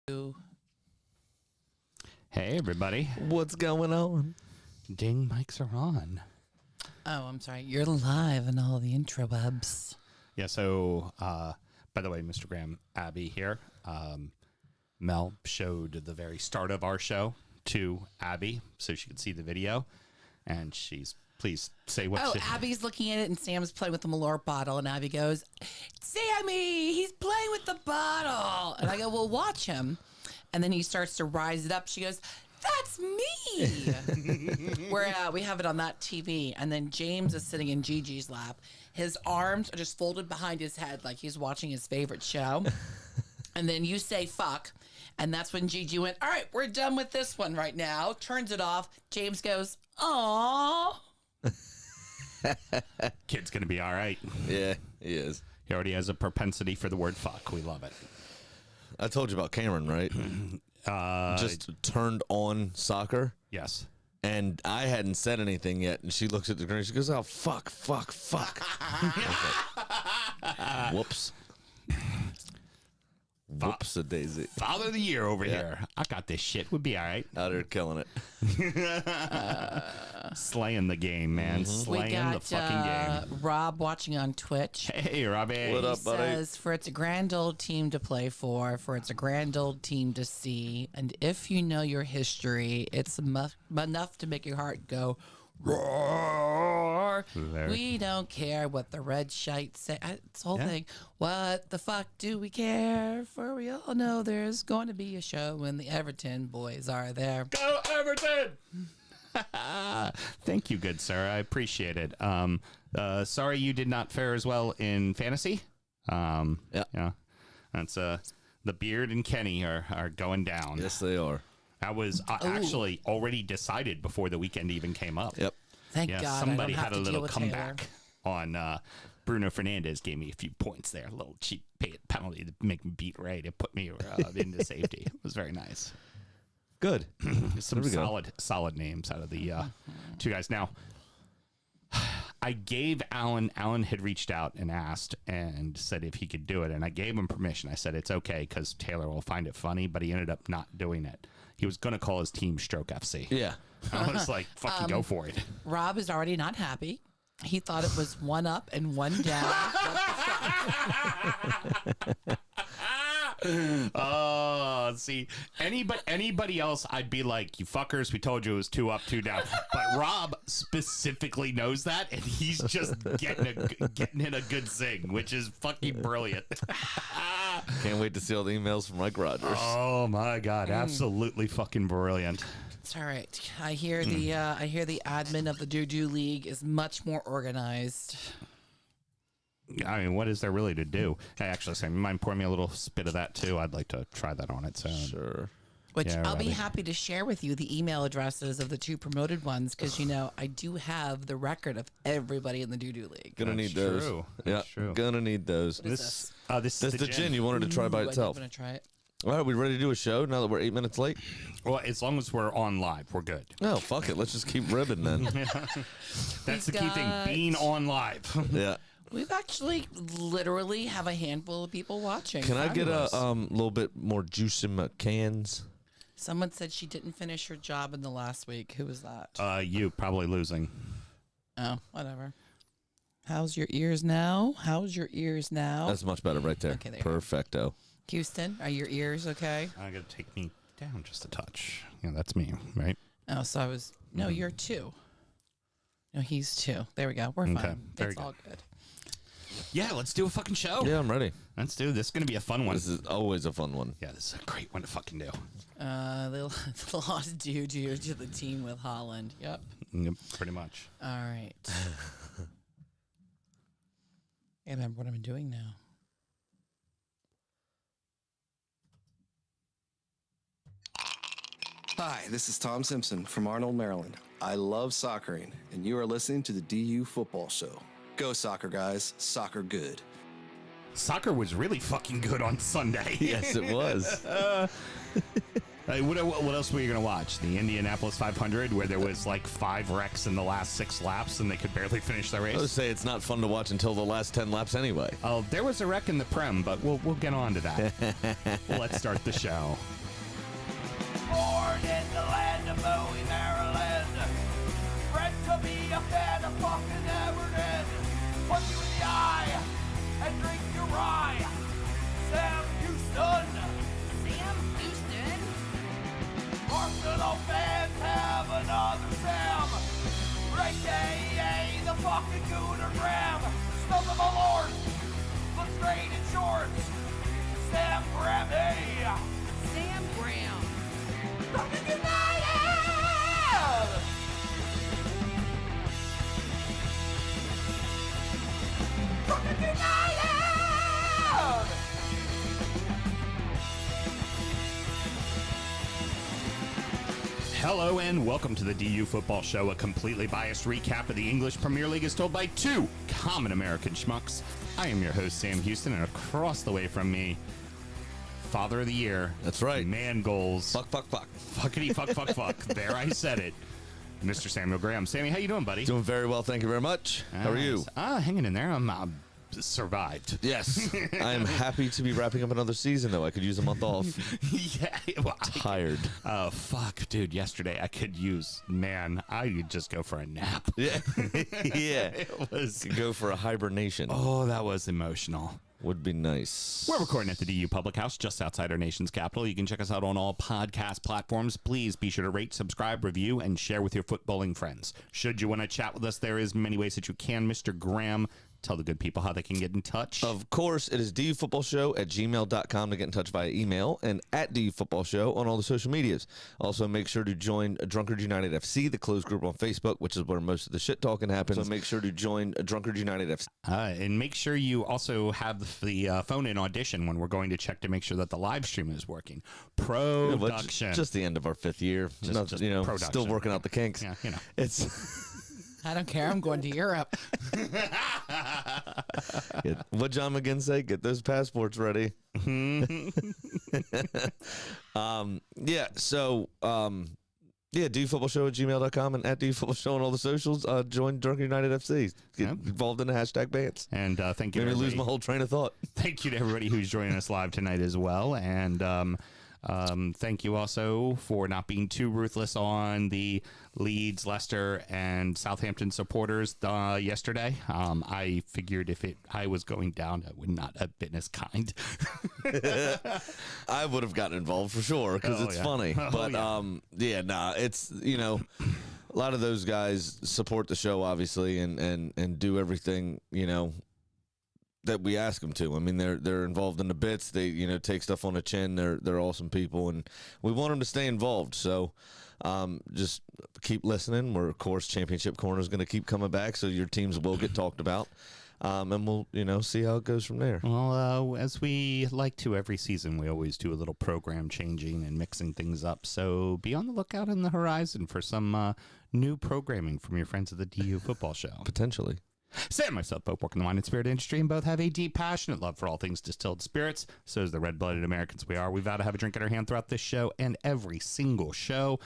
Hey, everybody. What's going on? Ding, mics are on. Oh, I'm sorry. You're live in all the intrawebs. Yeah, so, by the way, Mr. Graham, Abby here. Mel showed the very start of our show to Abby so she could see the video. And please say what Abby's looking at it, and Sam's playing with the Malort bottle, and Abby goes, Sammy, he's playing with the bottle. And I go, well, watch him. And then he starts to rise it up. She goes, that's me. We have it on that TV. And then James is sitting in Gigi's lap. His arms are just folded behind his head like he's watching his favorite show. And then you say, fuck. And that's when Gigi went, all right, we're done with this one right now. Turns it off. James goes, aww. Kid's going to be all right. Yeah, he is. He already has a propensity for the word fuck. We love it. I told you about Cameron, right? Just turned on soccer. Yes. And I hadn't said anything yet. And she looks at the screen. She goes, oh, fuck. Whoops. Whoops a daisy. Father of the year over here. I got this shit. We'll be all right. Out there killing it. Slaying the game, man. Slaying the fucking game. Rob watching on Twitch. Hey, Robbie. What up, buddy? He says, for it's a grand old team to play for it's a grand old team to see, and if you know your history, it's enough to make your heart go roar. We don't care what the red shite say. It's the whole thing. What the fuck do we care? For we all know there's going to be a show when the Everton boys are there. Go Everton! Thank you, good sir. I appreciate it. Sorry you did not fare as well in fantasy. Yeah. That's the Beard and Kenny are going down. Yes, they are. That was actually already decided before the weekend even came up. Yep. Thank God. Somebody I don't have had a to deal little with comeback on Bruno Fernandes. Gave me a few points there. A little cheap penalty to make me beat Ray to put me into safety. It was very nice. Good. Some solid names out of the two guys. Now, I gave Alan had reached out and asked and said if he could do it, and I gave him permission. I said it's okay because Taylor will find it funny, but he ended up not doing it. He was going to call his team Stroke FC. Yeah. I was like, fucking go for it. Rob is already not happy. He thought it was one up and one down. Oh, see, anybody else, I'd be like, you fuckers, we told you it was 2 up, 2 down. But Rob specifically knows that, and he's just getting in a good zing, which is fucking brilliant. Can't wait to see all the emails from Mike Rogers. Oh my God, absolutely fucking brilliant. It's all right. I hear the admin of the Doo-Doo League is much more organized. I mean, what is there really to do? Hey, actually, Sam, you mind pouring me a little spit of that too? I'd like to try that on its own. Sure. Which I'll be happy to share with you the email addresses of the 2 promoted ones, because I do have the record of everybody in the Doo-Doo League. Gonna need those. True. Yeah, That's true. Gonna need those. This That's the gin you wanted to try by itself. I'm gonna try it. All right, we ready to do a show now that we're 8 minutes late? Well, as long as we're on live, we're good. Oh, fuck it. Let's just keep ribbing then. That's the key thing, being on live. Yeah. We've actually literally have a handful of people watching. Can I get a little bit more juice in my cans? Someone said she didn't finish her job in the last week. Who was that? You probably losing. Oh, whatever. How's your ears now? That's much better right there. Okay, there. Perfecto. Houston, are your ears okay? I gotta take me down just a touch. Yeah, that's me, right? Oh, so I was... No, you're 2. No, he's 2. There we go. We're fine. It's all good. Yeah, let's do a fucking show. Yeah, I'm ready. Let's do this. This is going to be a fun one. This is always a fun one. Yeah, this is a great one to fucking do. They lost Doo-Doo to the team with Holland. Yep. Pretty much. All right. I remember what I'm doing now. Hi, this is Tom Simpson from Arnold, Maryland. I love soccering, and you are listening to the DU Football Show. Go soccer, guys. Soccer good. Soccer was really fucking good on Sunday. Yes, it was. What else were you going to watch? The Indianapolis 500, where there was like 5 wrecks in the last 6 laps and they could barely finish their race? I would say it's not fun to watch until the last 10 laps anyway. Oh, there was a wreck in the Prem, but we'll get on to that. Let's start the show. Born in the land of Bowie, Maryland. Bred to be a fan of fucking Everton. Punch you in the eye and drink your rye. Sam Houston. Sam Houston. Arsenal fans have another Sam. AKA the fucking Gooner Graham. Smells of a lord. Looks great in shorts. Sam Grammy. Sam Graham. Drunkard United! Drunkard United! Hello and welcome to the DU Football Show, a completely biased recap of the English Premier League as told by 2 common American schmucks. I am your host, Sam Houston, and across the way from me, Father of the Year. That's right. Man goals. Fuck. Fuckity fuck. There, I said it. Mr. Samuel Graham. Sammy, how you doing, buddy? Doing very well, thank you very much. How are you? Hanging in there. I'm survived. Yes. I am happy to be wrapping up another season, though. I could use a month off. Yeah. Well, Tired. Oh, fuck, dude. Yesterday, I could just go for a nap. Yeah. Yeah. It was. Go for a hibernation. Oh, that was emotional. Would be nice. We're recording at the DU Public House just outside our nation's capital. You can check us out on all podcast platforms. Please be sure to rate, subscribe, review, and share with your footballing friends. Should you want to chat with us, there is many ways that you can. Mr. Graham, tell the good people how they can get in touch. Of course, it is dufootballshow@gmail.com to get in touch via email, and at dufootballshow on all the social medias. Also, make sure to join Drunkard United FC, the closed group on Facebook, which is where most of the shit talking happens. So make sure to join Drunkard United FC. And make sure you also have the phone-in audition when we're going to check to make sure that the live stream is working. Production. Just the end of our 5th year. Just Still production. working out the kinks. Yeah, It's... I don't care. I'm going to Europe. What John McGinn say? Get those passports ready. dufootballshow@gmail.com and at dufootballshow on all the socials. Join Drunkard United FC. Get involved in the hashtag bans. And thank you. Made to me lose everybody. my whole train of thought. Thank you to everybody who's joining us live tonight as well. And thank you also for not being too ruthless on the Leeds, Leicester, and Southampton supporters yesterday. I figured if I was going down, I would not have been as kind. I would have gotten involved for sure because it's funny. But it's, a lot of those guys support the show, obviously, and do everything, that we ask them to. I mean, they're involved in the bits. They take stuff on the chin. They're awesome people, and we want them to stay involved. So just keep listening. We're, of course, Championship Corner is going to keep coming back, so your teams will get talked about, and we'll see how it goes from there. Well, as we like to every season, we always do a little program changing and mixing things up. So be on the lookout in the horizon for some new programming from your friends at the DU Football Show. Potentially. Sam and myself both work in the wine and spirit industry and both have a deep, passionate love for all things distilled spirits. So is the red-blooded Americans we are. We vow to have a drink in our hand throughout this show and every single show.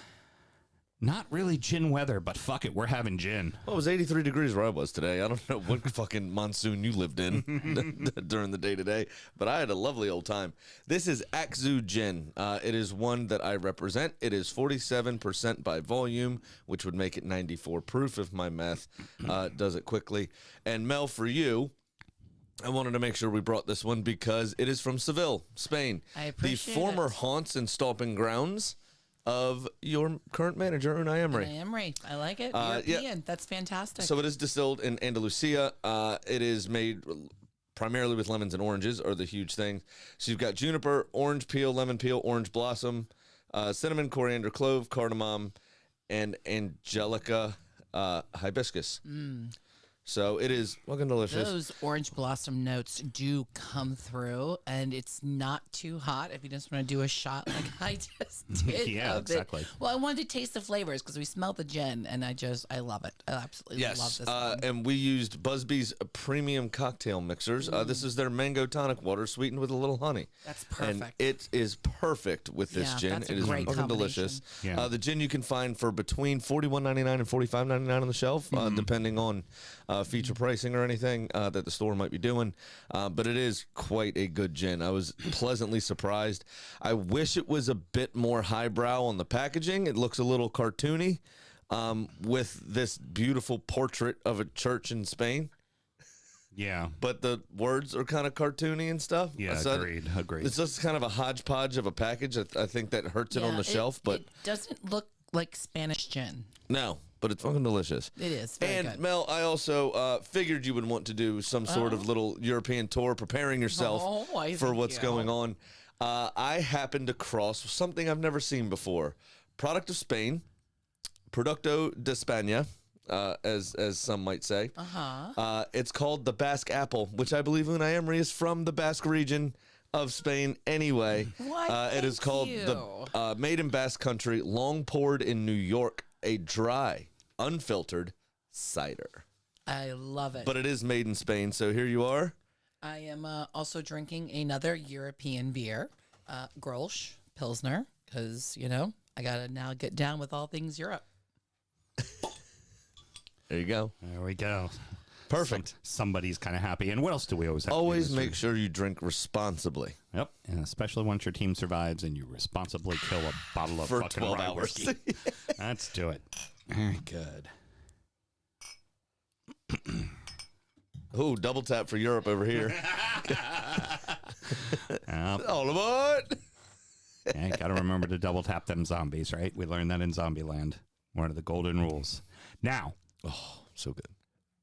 Not really gin weather, but fuck it, we're having gin. Well, it was 83 degrees where I was today. I don't know what fucking monsoon you lived in during the day today, but I had a lovely old time. This is Akzu Gin. It is one that I represent. It is 47% by volume, which would make it 94 proof if my math does it quickly. And Mel, for you, I wanted to make sure we brought this one because it is from Seville, Spain. I appreciate the former it. haunts and stomping grounds of your current manager, Unai Emery. Unai Emery. I like it. European. Yeah. That's fantastic. So it is distilled in Andalusia. It is made primarily with lemons and oranges are the huge thing. So you've got juniper, orange peel, lemon peel, orange blossom, cinnamon, coriander, clove, cardamom, and angelica hibiscus. So it is fucking delicious. Those orange blossom notes do come through, and it's not too hot if you just want to do a shot like I just did. Yeah, exactly. Well, I wanted to taste the flavors because we smelled the gin, and I love it. I absolutely love Yes, this one. and we used Busby's premium cocktail mixers. This is their mango tonic water sweetened with a little honey. That's perfect. And it is perfect with this Yeah, gin. that's a It is great fucking delicious. Yeah. The gin you can find for between $41.99 and $45.99 on the shelf, depending on feature pricing or anything that the store might be doing. But it is quite a good gin. I was pleasantly surprised. I wish it was a bit more highbrow on the packaging. It looks a little cartoony with this beautiful portrait of a church in Spain. Yeah. But the words are kind of cartoony and stuff. Yeah, So agreed. It's just kind of a hodgepodge of a package. I think that hurts it on the shelf, but it doesn't look like Spanish gin. no, but it's fucking delicious. It is very And good. Mel, I also figured you would want to do some sort of little European tour, preparing yourself for what's going on. I happened across something I've never seen before. Product of Spain, Producto de España, as some might say. It's called the Basque apple, which I believe Unai Emery is from the Basque region of Spain anyway. Why, it is thank called you. the made in Basque Country, long poured in New York, a dry, unfiltered cider. I love it. But it is made in Spain, so here you are. I am also drinking another European beer, Grolsch Pilsner, because, I got to now get down with all things Europe. There you go. There we go. Perfect. Somebody's kind of happy. And what else do we always have Always to do? make sure you drink responsibly. Yep. And especially once your team survives and you responsibly kill a bottle of For fucking 12 rye hours. whiskey. Let's do it. Very good. Ooh, double tap for Europe over here. All aboard. Yeah, got to remember to double tap them zombies, right? We learned that in Zombieland. One of the golden rules. Now, So good.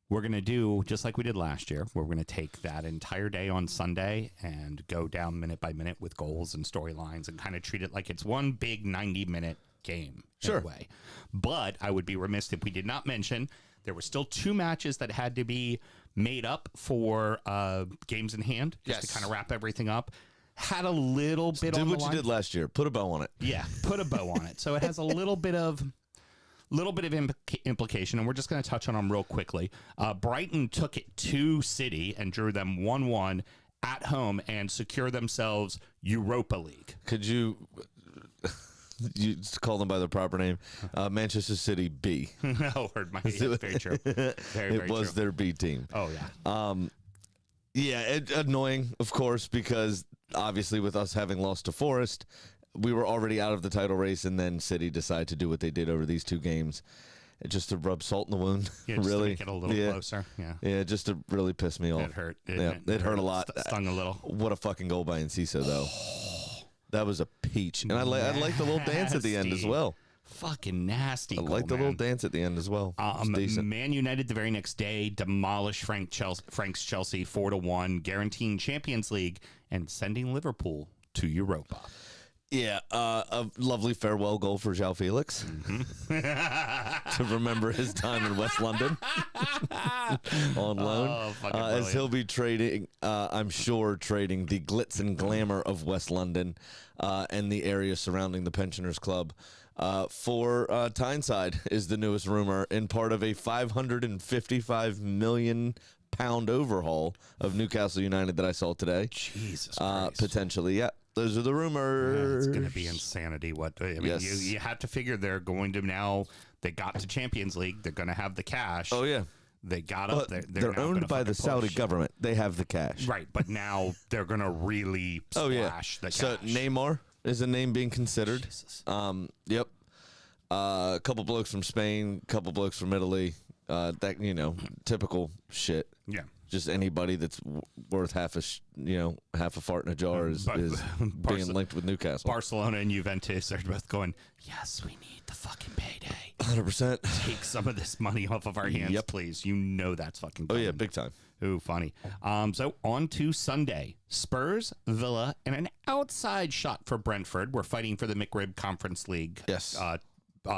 we're going to do just like we did last year. We're going to take that entire day on Sunday and go down minute by minute with goals and storylines and kind of treat it like it's one big 90-minute game. Sure. In a way. But I would be remiss if we did not mention there were still 2 matches that had to be made up for games in hand, just to Yes. kind of wrap everything up. Had a little bit Do on the what you line. did last year. Put a bow on it. Yeah, put a bow on it. So it has a little bit of implication, and we're just going to touch on them real quickly. Brighton took it to City and drew them 1-1 at home and secure themselves Europa League. Could you call them by the proper name? Manchester City B. No, very true. Very It was true. their B team. Oh, yeah. Yeah, annoying, of course, because obviously with us having lost to Forest, we were already out of the title race, and then City decided to do what they did over these 2 games, just to rub salt in the wound. Yeah, just really, to make it a little closer. Yeah. Yeah, just to really piss me off. It hurt. It hurt a lot. Stung a little. What a fucking goal by Enciso, though. That was a peach, and I like the little dance at the end as Nasty. well. Fucking nasty. I like the little dance at the end as well. It's decent. Man United the very next day demolished Frank's Chelsea 4-1, guaranteeing Champions League and sending Liverpool to Europa. Yeah, a lovely farewell goal for João Felix to remember his time in West London on loan. fucking As brilliant. he'll be trading, I'm sure, trading the glitz and glamour of West London and the area surrounding the Pensioners Club for Tyneside is the newest rumor in part of a £555 million overhaul of Newcastle United that I saw today. Jesus Christ. Potentially, yeah. Those are the rumors. It's going to be insanity. What I mean, Yes. you have to figure they're going to now. They got to Champions League. They're going to have the cash. Oh yeah, They got but up there. they're now owned gonna by the fucking Saudi push. government. They have the cash. Right, but now they're going to really Oh yeah. splash the cash. So Neymar is a name being considered. Jesus. Yep. A couple blokes from Spain, couple blokes from Italy. That typical shit. Yeah. Just anybody that's worth half a fart in a jar is being linked with Newcastle. Barcelona and Juventus are both going, yes, we need the fucking payday. 100%. Take some of this money off of our hands, Yep. please. You know that's fucking Oh coming. yeah, big time. Ooh, funny. So on to Sunday. Spurs, Villa, and an outside shot for Brentford. We're fighting for the McRib Conference League Yes.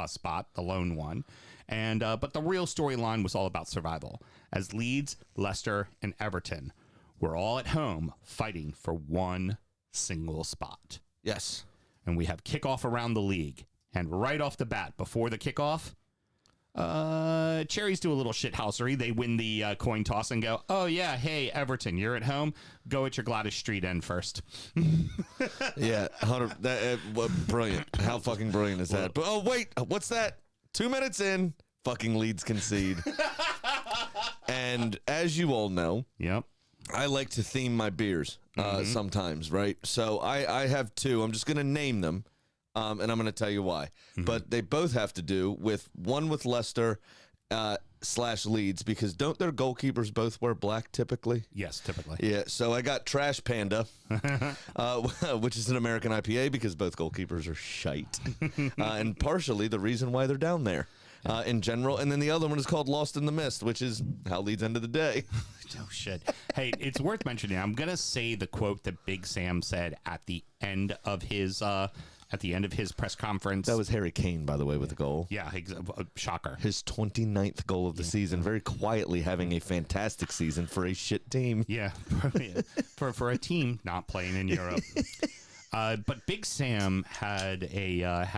spot, the lone one. And but the real storyline was all about survival, as Leeds, Leicester, and Everton were all at home fighting for one single spot. Yes. And we have kickoff around the league. And right off the bat, before the kickoff, Cherries do a little shithousery. They win the coin toss and go, oh, yeah, hey, Everton, you're at home. Go at your Gladys Street end first. Yeah, 100. Brilliant. How fucking brilliant is that? But, oh, wait, what's that? 2 minutes in, fucking Leeds concede. And as you all know, Yep. I like to theme my beers sometimes, right? So I have two. I'm just going to name them. And I'm going to tell you why. But they both have to do with one with Leicester / Leeds, because don't their goalkeepers both wear black typically? Yes, typically. Yeah, so I got Trash Panda, which is an American IPA because both goalkeepers are shite. And partially the reason why they're down there in general. And then the other one is called Lost in the Mist, which is how Leeds ended the day. Oh, shit. Hey, it's worth mentioning. I'm going to say the quote that Big Sam said at the end of his press conference. That was Harry Kane, by the way, with the goal. Yeah, shocker. His 29th goal of the season, very quietly having a fantastic season for a shit team. Yeah, for a team not playing in Europe. But Big Sam had a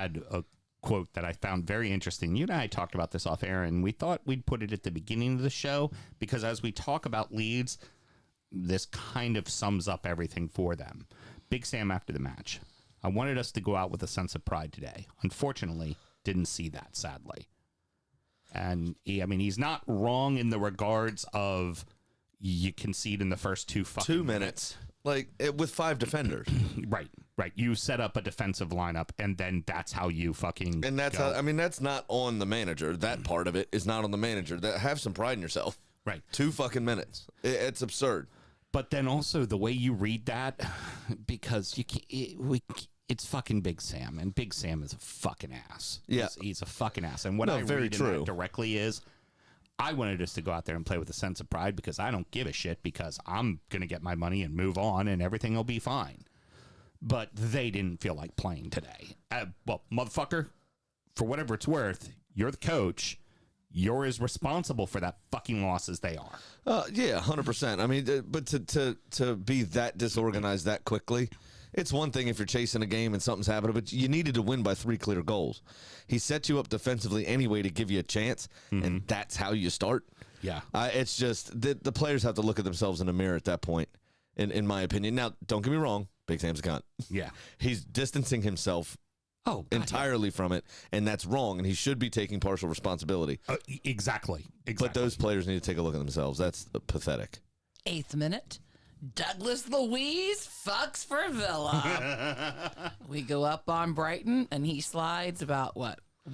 quote that I found very interesting. You and I talked about this off air, and we thought we'd put it at the beginning of the show because as we talk about Leeds, this kind of sums up everything for them. Big Sam after the match. I wanted us to go out with a sense of pride today. Unfortunately, didn't see that, sadly. And he's not wrong in the regards of you concede in the first 2 minutes. Like, with 5 defenders. Right. You set up a defensive lineup, and then that's how you fucking And that's go. how, that's not on the manager. That part of it is not on the manager. Have some pride in yourself. Right. 2 fucking minutes. It's absurd. But then also the way you read that, because it's fucking Big Sam, and Big Sam is a fucking ass. Yeah. He's a fucking ass. And what I read in that directly is, I wanted us to go out there and play with a sense of pride because I don't give a shit because I'm going to get my money and move on and everything will be fine. But they didn't feel like playing today. Well, motherfucker, for whatever it's worth, you're the coach. You're as responsible for that fucking loss as they are. Yeah, 100%. But to be that disorganized that quickly, it's one thing if you're chasing a game and something's happening, but you needed to win by 3 clear goals. He set you up defensively anyway to give you a chance, and that's how you start. Yeah. It's just the players have to look at themselves in the mirror at that point, in my opinion. Now, don't get me wrong, Big Sam's a cunt. Yeah. He's distancing himself entirely from it, and that's wrong, and he should be taking partial responsibility. Exactly. But those players need to take a look at themselves. That's pathetic. 8th minute. Douglas Luiz fucks for Villa. We go up on Brighton, and he slides about,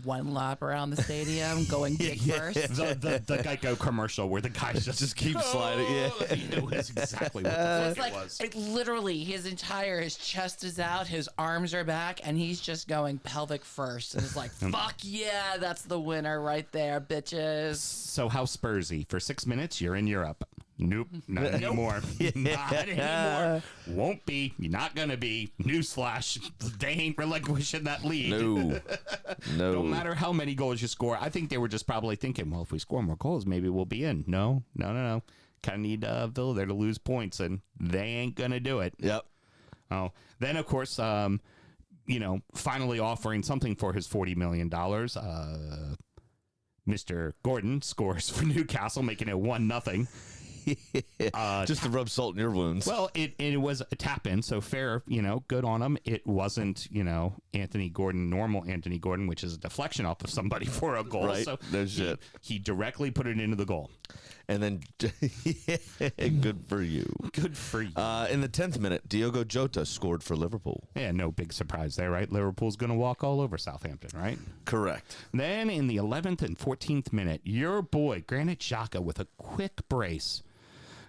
1 lap around the stadium, going big first. The Geico commercial where the guy just keeps sliding. Yeah. It was exactly what the fuck It's it was. like literally his chest is out, his arms are back, and he's just going pelvic first. And it's like, fuck yeah, that's the winner right there, bitches. So how Spursy? For 6 minutes, you're in Europe. Nope, not anymore. Not anymore. Won't be. You're not gonna be. Newsflash: they ain't relinquishing that lead. No. Don't matter how many goals you score. I think they were just probably thinking, well, if we score more goals, maybe we'll be in. No. Kind of need Villa there to lose points, and they ain't gonna do it. Yep. Oh, then of course, finally offering something for his $40 million. Mr. Gordon scores for Newcastle, making it 1-0. Just to rub salt in your wounds. Well, it was a tap in, so fair, good on him. It wasn't, Anthony Gordon, normal Anthony Gordon, which is a deflection off of somebody for a goal. Right. So No shit. He directly put it into the goal. And then, good for you. Good for you. In the 10th minute, Diogo Jota scored for Liverpool. Yeah, no big surprise there, right? Liverpool's going to walk all over Southampton, right? Correct. Then in the 11th and 14th minute, your boy, Granit Xhaka, with a quick brace.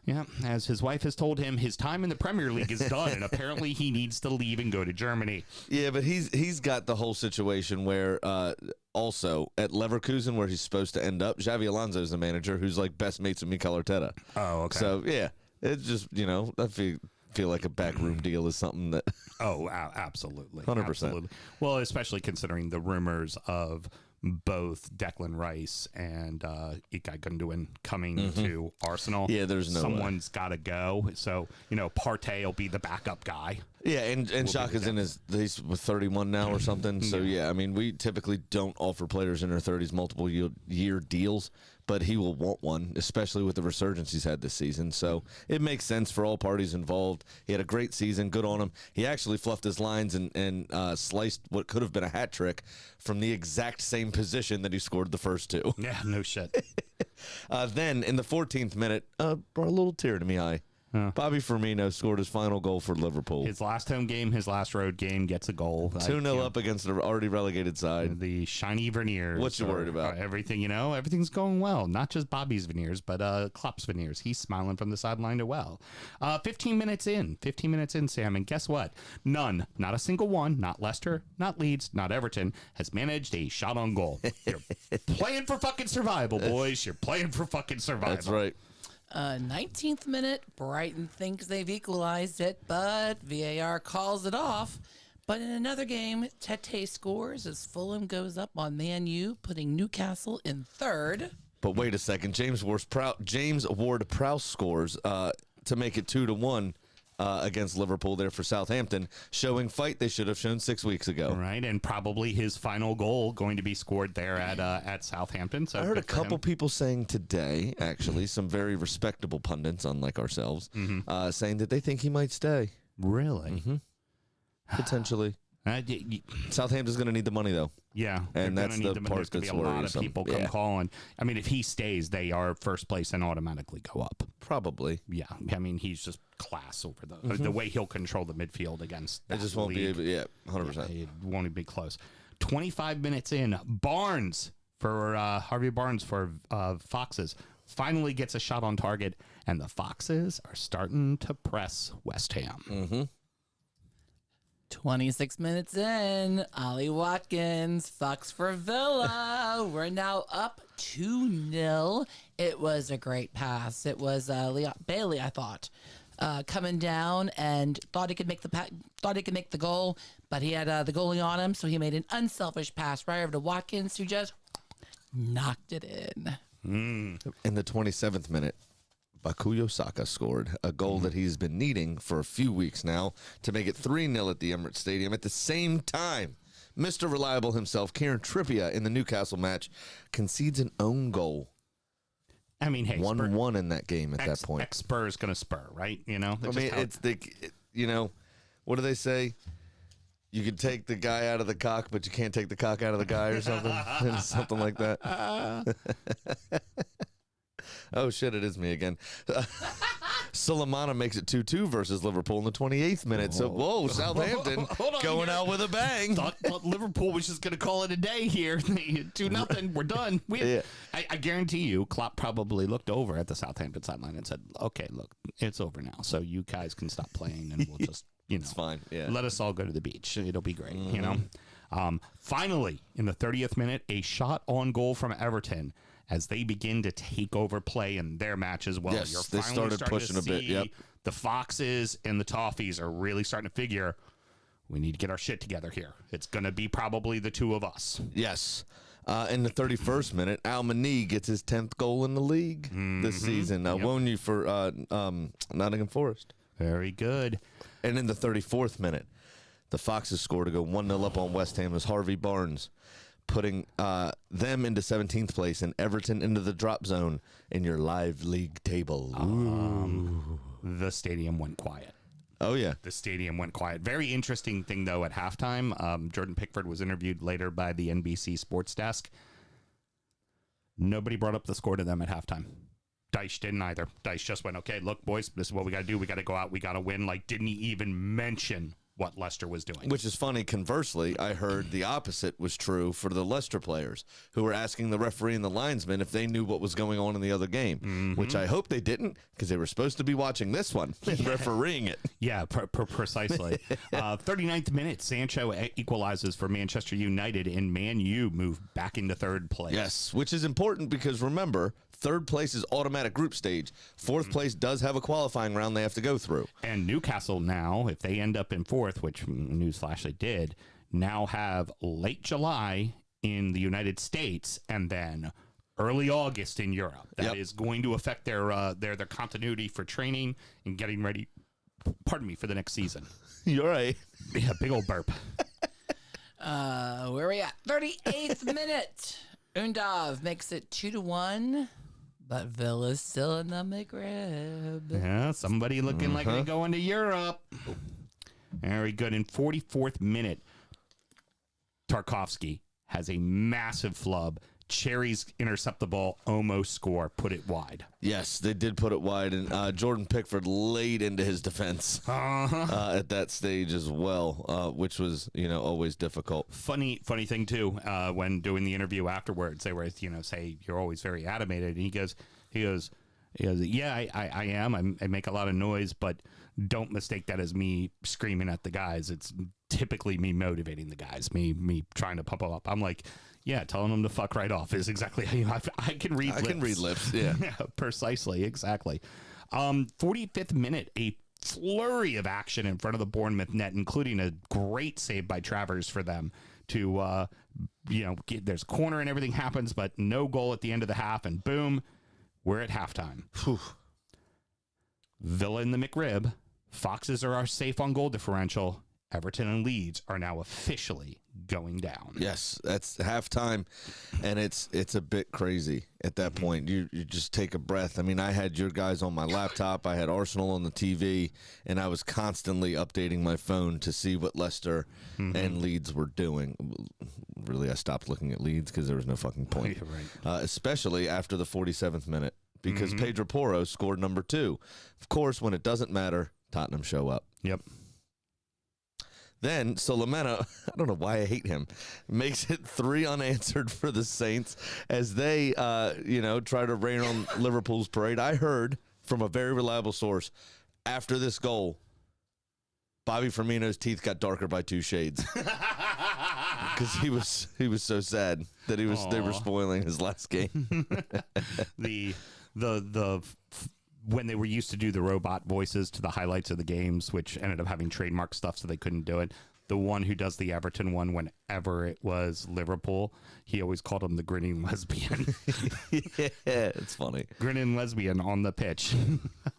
Yeah, as his wife has told him, his time in the Premier League is done, and apparently he needs to leave and go to Germany. Yeah, but he's got the whole situation where also at Leverkusen, where he's supposed to end up, Xavi Alonso's the manager who's like best mates with Mikel Arteta. Oh, okay. So, yeah, it's just, I feel like a backroom deal is something that. Oh, absolutely. 100%. Absolutely. Well, especially considering the rumors of both Declan Rice and Ilkay Gundogan coming to Arsenal. Yeah, there's no Someone's got to go. So, Partey will be the backup guy. Yeah, and Xhaka's in he's 31 now or something. So, yeah, I mean, we typically don't offer players in their 30s multiple year deals, but he will want one, especially with the resurgence he's had this season. So it makes sense for all parties involved. He had a great season. Good on him. He actually fluffed his lines and sliced what could have been a hat trick from the exact same position that he scored the first two. Yeah, no shit. Then in the 14th minute, brought a little tear to me eye. Bobby Firmino scored his final goal for Liverpool. His last home game, his last road game, gets a goal. 2-0 up against an already relegated side. The shiny veneers. What you worried about? Everything, everything's going well. Not just Bobby's veneers, but Klopp's veneers. He's smiling from the sideline to well. 15 minutes in, Sam, and guess what? None, not a single one, not Leicester, not Leeds, not Everton, has managed a shot on goal. You're playing for fucking survival, boys. You're playing for fucking survival. That's right. 19th minute, Brighton thinks they've equalized it, but VAR calls it off. But in another game, Tete scores as Fulham goes up on Man U, putting Newcastle in third. But wait a second, James Ward-Prowse scores to make it 2-1 against Liverpool there for Southampton, showing fight they should have shown 6 weeks ago. Right, and probably his final goal going to be scored there at Southampton. So I heard a couple people saying today, actually, some very respectable pundits, unlike ourselves, saying that they think he might stay. Really? Potentially. Southampton's going to need the money, though. Yeah, and that's the part that's worrisome. There's going to be a lot of people come calling. I mean, if he stays, they are first place and automatically go up. Probably. Yeah, I mean, he's just class over the way he'll control the midfield against. It just won't be able. Yeah, 100%. Yeah, it won't even be close. 25 minutes in, Barnes for Harvey Barnes for Foxes finally gets a shot on target, and the Foxes are starting to press West Ham. 26 minutes in, Ollie Watkins, Fox for Villa. We're now up 2-0. It was a great pass. It was Bailey, I thought, coming down and thought he could make the goal, but he had the goalie on him, so he made an unselfish pass right over to Watkins, who just knocked it in. In the 27th minute, Bukayo Saka scored a goal that he's been needing for a few weeks now to make it 3-0 at the Emirates Stadium. At the same time, Mr. Reliable himself, Kieran Trippier, in the Newcastle match, concedes an own goal. I mean, hey, 1-1 in that game at that point. Spur is going to spur, right? I mean, it's what do they say? You can take the guy out of the cock, but you can't take the cock out of the guy or something. Something like that. Oh, shit, it is me again. Sulemana makes it 2-2 versus Liverpool in the 28th minute. So, whoa, Southampton going out with a bang. Thought Liverpool was just going to call it a day here. 2-0, we're done. I guarantee you, Klopp probably looked over at the Southampton sideline and said, okay, look, it's over now. So you guys can stop playing and we'll just, it's fine. Yeah. Let us all go to the beach. It'll be great, Finally, in the 30th minute, a shot on goal from Everton as they begin to take over play in their match as well. Yes, they started pushing a bit. Yep. The Foxes and the Toffees are really starting to figure, we need to get our shit together here. It's going to be probably the two of us. Yes. In the 31st minute, Al-Mani gets his 10th goal in the league this season. Wonyu for Nottingham Forest. Very good. And in the 34th minute, the Foxes score to go 1-0 up on West Ham as Harvey Barnes, putting them into 17th place and Everton into the drop zone in your live league table. The stadium went quiet. Oh, yeah. The stadium went quiet. Very interesting thing, though, at halftime. Jordan Pickford was interviewed later by the NBC Sports Desk. Nobody brought up the score to them at halftime. Dyche didn't either. Dyche just went, okay, look, boys, this is what we got to do. We got to go out. We got to win. Didn't even mention what Leicester was doing. Which is funny. Conversely, I heard the opposite was true for the Leicester players who were asking the referee and the linesman if they knew what was going on in the other game, which I hope they didn't, because they were supposed to be watching this one and refereeing it. Yeah, precisely. 39th minute, Sancho equalizes for Manchester United, and Man U move back into third place. Yes, which is important because, remember, third place is automatic group stage. Fourth place does have a qualifying round they have to go through. And Newcastle now, if they end up in fourth, which newsflash they did, now have late July in the United States and then early August in Europe. That is going to affect their continuity for training and getting ready, pardon me, for the next season. You're right. Yeah, big old burp. Where are we at? 38th minute. Undav makes it 2-1, but Villa's still in the McRib. Yeah, somebody looking like they're going to Europe. Very good. In 44th minute, Tarkovsky has a massive flub. Cherries intercept the ball, almost score, put it wide. Yes, they did put it wide, and Jordan Pickford laid into his defense at that stage as well, which was, always difficult. Funny thing too. When doing the interview afterwards, they were, say you're always very animated, and he goes, yeah, I am. I make a lot of noise, but don't mistake that as me screaming at the guys. It's typically me motivating the guys, me trying to pump them up. I'm like, yeah, telling them to fuck right off is exactly how I can read lips. I can read lips, yeah. Yeah, precisely, exactly. 45th minute, a flurry of action in front of the Bournemouth net, including a great save by Travers for them to, there's a corner and everything happens, but no goal at the end of the half, and boom, we're at halftime. Whew. Villa in the McRib. Foxes are safe on goal differential. Everton and Leeds are now officially going down. Yes, that's halftime, and it's a bit crazy at that point. You just take a breath. I mean, I had your guys on my laptop. I had Arsenal on the TV, and I was constantly updating my phone to see what Leicester and Leeds were doing. Really, I stopped looking at Leeds because there was no fucking point, right. Especially after the 47th minute, because Pedro Porro scored number 2. Of course, when it doesn't matter, Tottenham show up. Yep. Then Solomena, I don't know why I hate him, makes it 3 unanswered for the Saints as they, try to rain on Liverpool's parade. I heard from a very reliable source after this goal, Bobby Firmino's teeth got darker by 2 shades because he was so sad that they were spoiling his last game. the when they were used to do the robot voices to the highlights of the games, which ended up having trademark stuff so they couldn't do it. The one who does the Everton one whenever it was Liverpool, he always called him the grinning lesbian. Yeah, it's funny. Grinning lesbian on the pitch.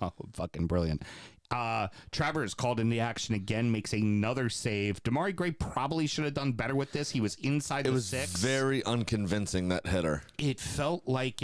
Oh, fucking brilliant. Travers called in the action again, makes another save. Damari Gray probably should have done better with this. He was inside the 6. It was very unconvincing, that header. It felt like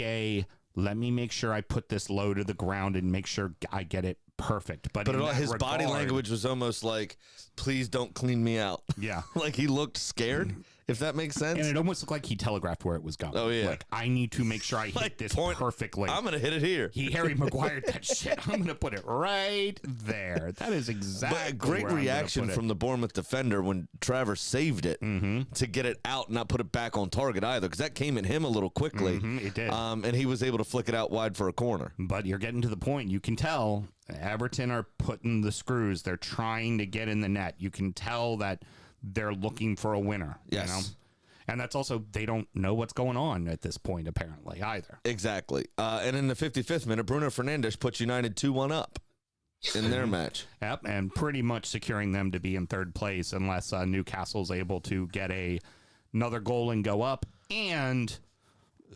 let me make sure I put this low to the ground and make sure I get it perfect. But his body language was almost like, please don't clean me out. Yeah. Like he looked scared, if that makes sense. And it almost looked like he telegraphed where it was going. Oh, yeah. Like, I need to make sure I hit this perfectly. I'm going to hit it here. He Harry Maguired that shit. I'm going to put it right there. That is exactly But a great reaction from the Bournemouth defender when Travers saved it to get it out and not put it back on target either, because that came at him a little quickly. It did. And he was able to flick it out wide for a corner. But you're getting to the point. You can tell Everton are putting the screws. They're trying to get in the net. You can tell that they're looking for a winner. Yes. And that's also, they don't know what's going on at this point, apparently, either. Exactly. And in the 55th minute, Bruno Fernandes puts United 2-1 up in their match. Yep, and pretty much securing them to be in third place unless Newcastle's able to get another goal and go up. And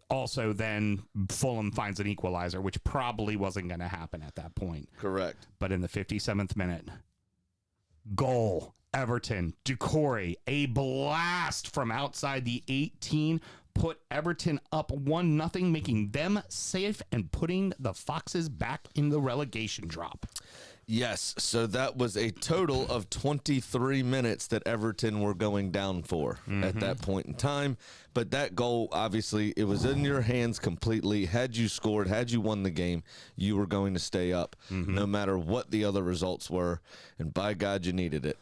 also then Fulham finds an equalizer, which probably wasn't going to happen at that point. Correct. But in the 57th minute, goal. Everton, Doucouré, a blast from outside the 18, put Everton up 1-0, making them safe and putting the Foxes back in the relegation drop. Yes, so that was a total of 23 minutes that Everton were going down for at that point in time. But that goal, obviously, it was in your hands completely. Had you scored, had you won the game, you were going to stay up, no matter what the other results were. And by God, you needed it.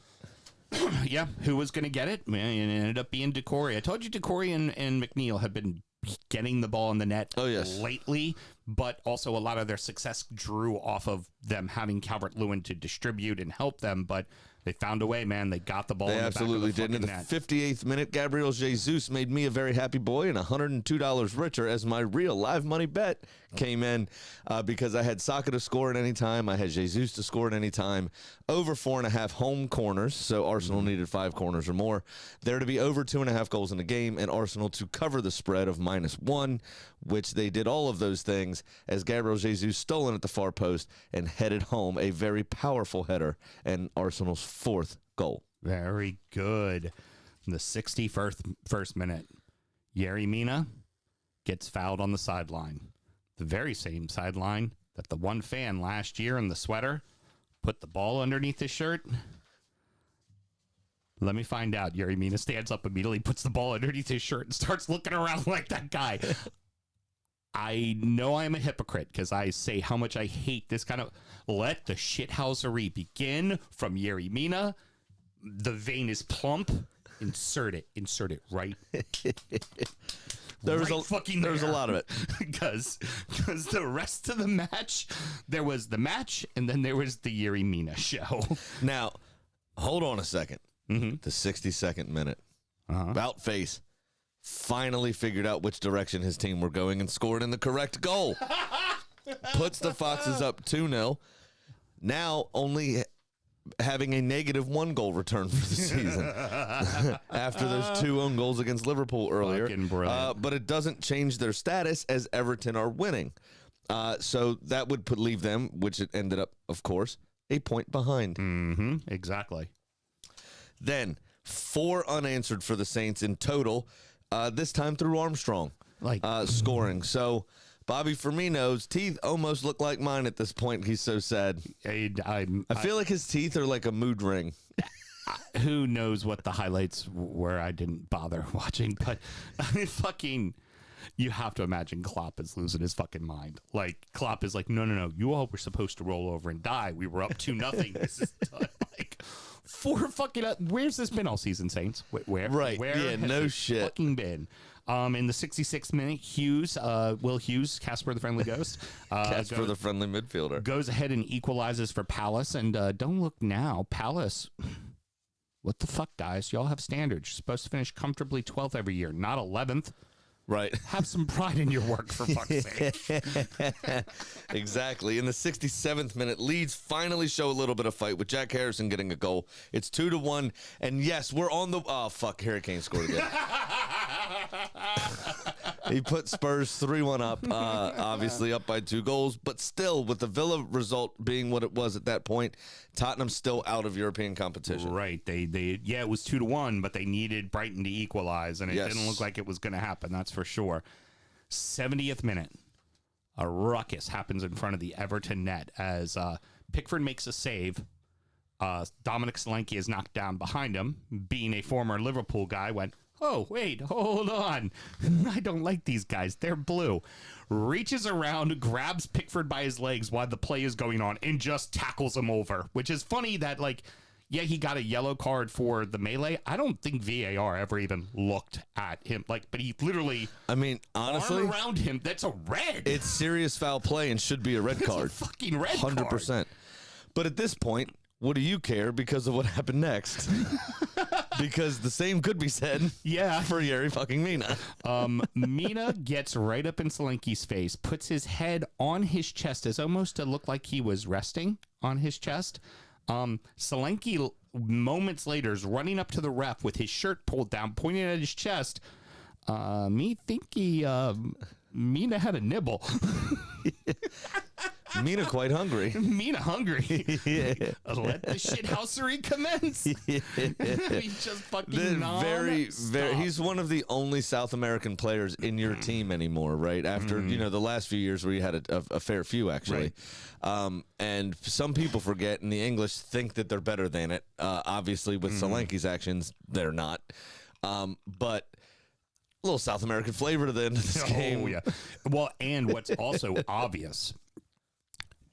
Yeah, who was going to get it? Man, it ended up being Doucouré. I told you Doucouré and McNeil have been getting the ball in the net lately, but also a lot of their success drew off of them having Calvert-Lewin to distribute and help them. But They found a way, man. They got the ball. They in the absolutely back of did. In the net. 58th minute, Gabriel Jesus made me a very happy boy and $102 richer as my real live money bet came in because I had Saka to score at any time. I had Jesus to score at any time. Over 4.5 home corners, so Arsenal needed 5 corners or more. There to be over 2.5 goals in the game, and Arsenal to cover the spread of -1, which they did all of those things as Gabriel Jesus stolen at the far post and headed home a very powerful header and Arsenal's 4th goal. Very good. In the 61st minute, Yerry Mina gets fouled on the sideline. The very same sideline that the one fan last year in the sweater put the ball underneath his shirt. Let me find out. Yerry Mina stands up immediately, puts the ball underneath his shirt, and starts looking around like that guy. I know I'm a hypocrite because I say how much I hate this kind of... Let the shithousery begin from Yerry Mina. The vein is plump. Insert it right. There's a lot of it. Because the rest of the match, there was the match, and then there was the Yerry Mina show. Now, hold on a second. Mm-hmm. The 62nd minute. About face. Finally figured out which direction his team were going and scored in the correct goal. Puts the Foxes up 2-0. Now only having a -1 goal return for the season after those 2 own goals against Liverpool earlier. But it doesn't change their status as Everton are winning. So that would leave them, which it ended up, of course, a point behind. Mm-hmm. Exactly. Then 4 unanswered for the Saints in total. This time through Armstrong, scoring. So Bobby Firmino's teeth almost look like mine at this point. He's so sad. I feel like his teeth are like a mood ring. Who knows what the highlights were? I didn't bother watching, but you have to imagine Klopp is losing his fucking mind. Like, Klopp is like, no, you all were supposed to roll over and die. We were up 2-0. This is done. Like, 4 fucking... where's this been all season, Saints? Where? Right. Where yeah, has no it shit. fucking been? In the 66th minute, Will Hughes, Casper the Friendly Ghost. Casper the Friendly Midfielder. Goes ahead and equalizes for Palace. And don't look now. Palace... What the fuck, guys? Y'all have standards. You're supposed to finish comfortably 12th every year, not 11th. Right. Have some pride in your work, for fuck's sake. Exactly. In the 67th minute, Leeds finally show a little bit of fight with Jack Harrison getting a goal. It's 2-1. And yes, we're on the... Oh, fuck. Harry scored again. He put Spurs 3-1 up, obviously up by 2 goals. But still, with the Villa result being what it was at that point, Tottenham's still out of European competition. Right. It was 2-1, but they needed Brighton to equalize, and it didn't look like it was going to happen. That's for sure. 70th minute, a ruckus happens in front of the Everton net as Pickford makes a save. Dominic Solanke is knocked down behind him. Being a former Liverpool guy, went, oh, wait, hold on. I don't like these guys. They're blue. Reaches around, grabs Pickford by his legs while the play is going on, and just tackles him over, which is funny that, like, yeah, he got a yellow card for the melee. I don't think VAR ever even looked at him. Like, but he literally, I mean, honestly, arm around him. That's a red. It's serious foul play and should be a red card. It's a fucking red 100%. card. But at this point, what do you care because of what happened next? Because the same could be said for Yerry fucking Mina. Mina gets right up in Solanke's face, puts his head on his chest as almost to look like he was resting on his chest. Solanke moments later is running up to the ref with his shirt pulled down, pointing at his chest. Me think Mina had a nibble. Mina quite hungry. Mina hungry. Let the shithousery commence. He's just fucking very. He's one of the only South American players in your team anymore, right? After the last few years where you had a fair few actually, and some people forget, and the English think that they're better than it. Obviously, with Solanke's actions, they're not. But a little South American flavor to the end of this game. Oh yeah. Well, and what's also obvious.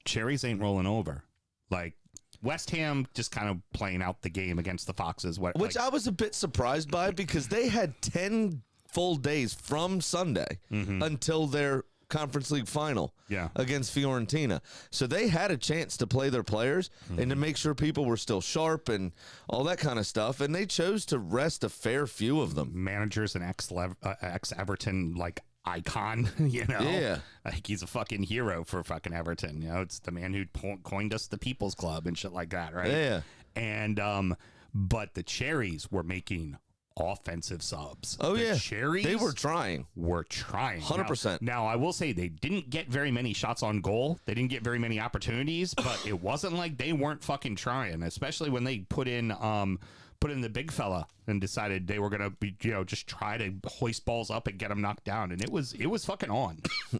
Cherries ain't rolling over. Like, West Ham just kind of playing out the game against the Foxes. Which I was a bit surprised by because they had 10 full days from Sunday until their Conference League final Yeah. against Fiorentina. So they had a chance to play their players and to make sure people were still sharp and all that kind of stuff. And they chose to rest a fair few of them. Managers and ex-Everton, like, icon, you know? Yeah. Like, he's a fucking hero for fucking Everton. You know, it's the man who coined us the People's Club and shit like that, right? Yeah. And, but the Cherries were making offensive subs. Oh, The yeah. Cherries They were trying. 100%. Now, I will say they didn't get very many shots on goal. They didn't get very many opportunities, but it wasn't like they weren't fucking trying, especially when they put in the big fella and decided they were going to be, you know, just try to hoist balls up and get them knocked down. And it was fucking on.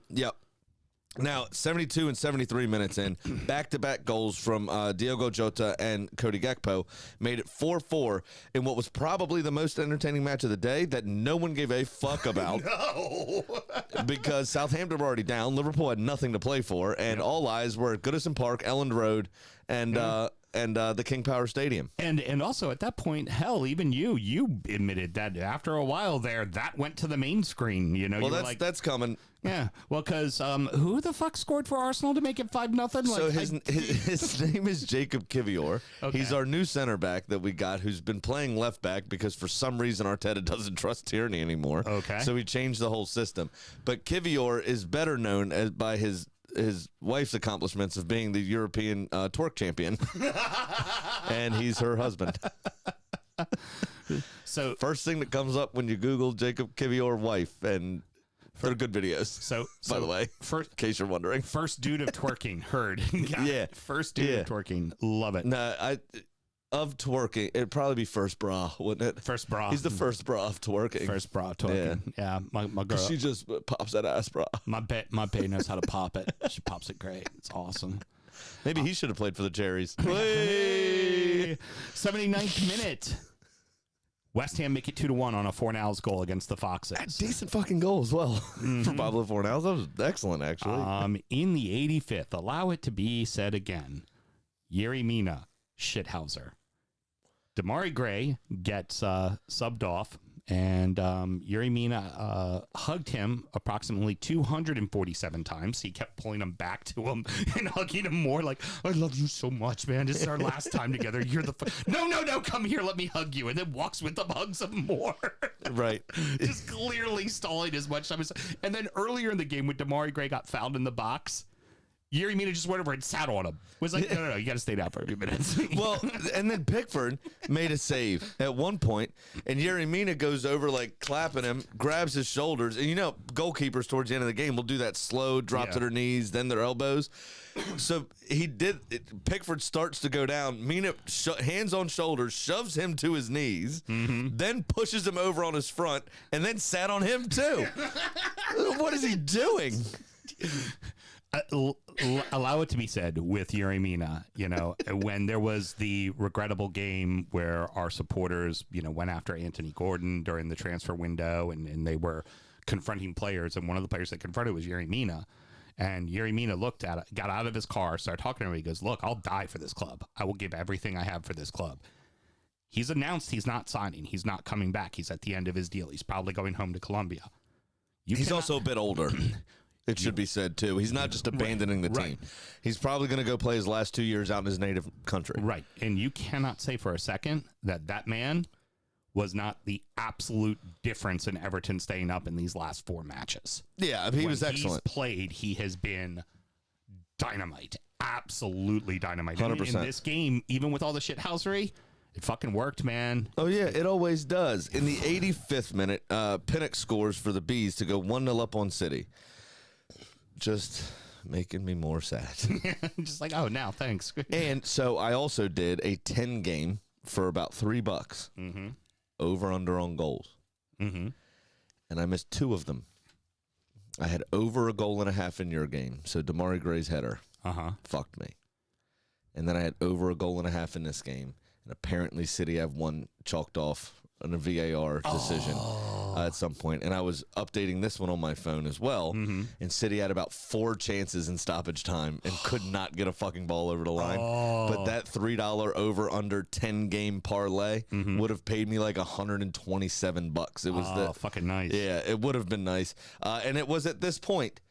Yep. Now, 72 and 73 minutes in, back-to-back goals from Diogo Jota and Cody Gakpo made it 4-4 in what was probably the most entertaining match of the day that no one gave a fuck about. No. Because Southampton were already down, Liverpool had nothing to play for, and all eyes were at Goodison Park, Elland Road, and the King Power Stadium. And also at that point, hell, even you admitted that after a while there, that went to the main screen. You know, Well, you were that's coming. Yeah, well, because who the fuck scored for Arsenal to make it 5-0? So his name is Jacob Kivior. Okay. He's our new center back that we got, who's been playing left back because for some reason Arteta doesn't trust Tierney anymore. Okay. So he changed the whole system. But Kivior is better known as by his wife's accomplishments of being the European twerk champion, and he's her husband. So First thing that comes up when you Google Jacob Kivior wife, and they're good videos. So by the way, first in case you're wondering, first dude of twerking heard. Got Yeah. it. First dude of twerking, love it. no, of twerking, it'd probably be first bra, wouldn't it? First bra. He's the first bra of twerking. First bra twerking. Yeah, my girl. She just pops that ass bra. My bae knows how to pop it. She pops it great. It's awesome. Maybe he should have played for the Cherries. Hey! 79th minute. West Ham make it 2-1 on a Fornals goal against the Foxes. Decent fucking goal as well for Pablo Fornals. That was excellent, actually. In the 85th, allow it to be said again. Yerry Mina, shithouser. Damari Gray gets subbed off, and Yerry Mina hugged him approximately 247 times. He kept pulling him back to him and hugging him more, like, I love you so much, man. This is our last time together. You're the no, come here, let me hug you. And then walks with him, hugs him more. Right. Just clearly stalling as much time as. And then earlier in the game, when Damari Gray got fouled in the box, Yerry Mina just went over and sat on him. Was like, no, you got to stay down for a few minutes. Well, and then Pickford made a save at one point, and Yerry Mina goes over, like, clapping him, grabs his shoulders. And, you know, goalkeepers towards the end of the game will do that slow drop to their knees, then their elbows. So he did. Pickford starts to go down. Mina, hands on shoulders, shoves him to his knees, then pushes him over on his front, and then sat on him, too. What is he doing? Allow it to be said with Yerry Mina, you know, when there was the regrettable game where our supporters, you know, went after Anthony Gordon during the transfer window and they were confronting players. And one of the players they confronted was Yerry Mina. And Yerry Mina looked at it, got out of his car, started talking to him. He goes, look, I'll die for this club. I will give everything I have for this club. He's announced he's not signing. He's not coming back. He's at the end of his deal. He's probably going home to Colombia. He's also a bit older. It should be said, too. He's not just abandoning the team. He's probably going to go play his last 2 years out in his native country. Right. And you cannot say for a second that man was not the absolute difference in Everton staying up in these last 4 matches. Yeah, he was excellent. He's played, he has been dynamite. Absolutely dynamite. 100%. In this game, even with all the shithousery, it fucking worked, man. Oh, yeah, it always does. In the 85th minute, Pinnock scores for the Bees to go 1-0 up on City. Just making me more sad. Just like, oh, now, thanks. And so I also did a 10 game for about $3 over under on goals. And I missed 2 of them. I had over a goal and a half in your game. So Damari Gray's header fucked me. And then I had over a goal and a half in this game. And apparently City have one chalked off on a VAR decision at some point. And I was updating this one on my phone as well. And City had about 4 chances in stoppage time and could not get a fucking ball over the line. But that $3 over under 10 game parlay would have paid me like $127. It was fucking nice. Yeah, it would have been nice. And it was at this point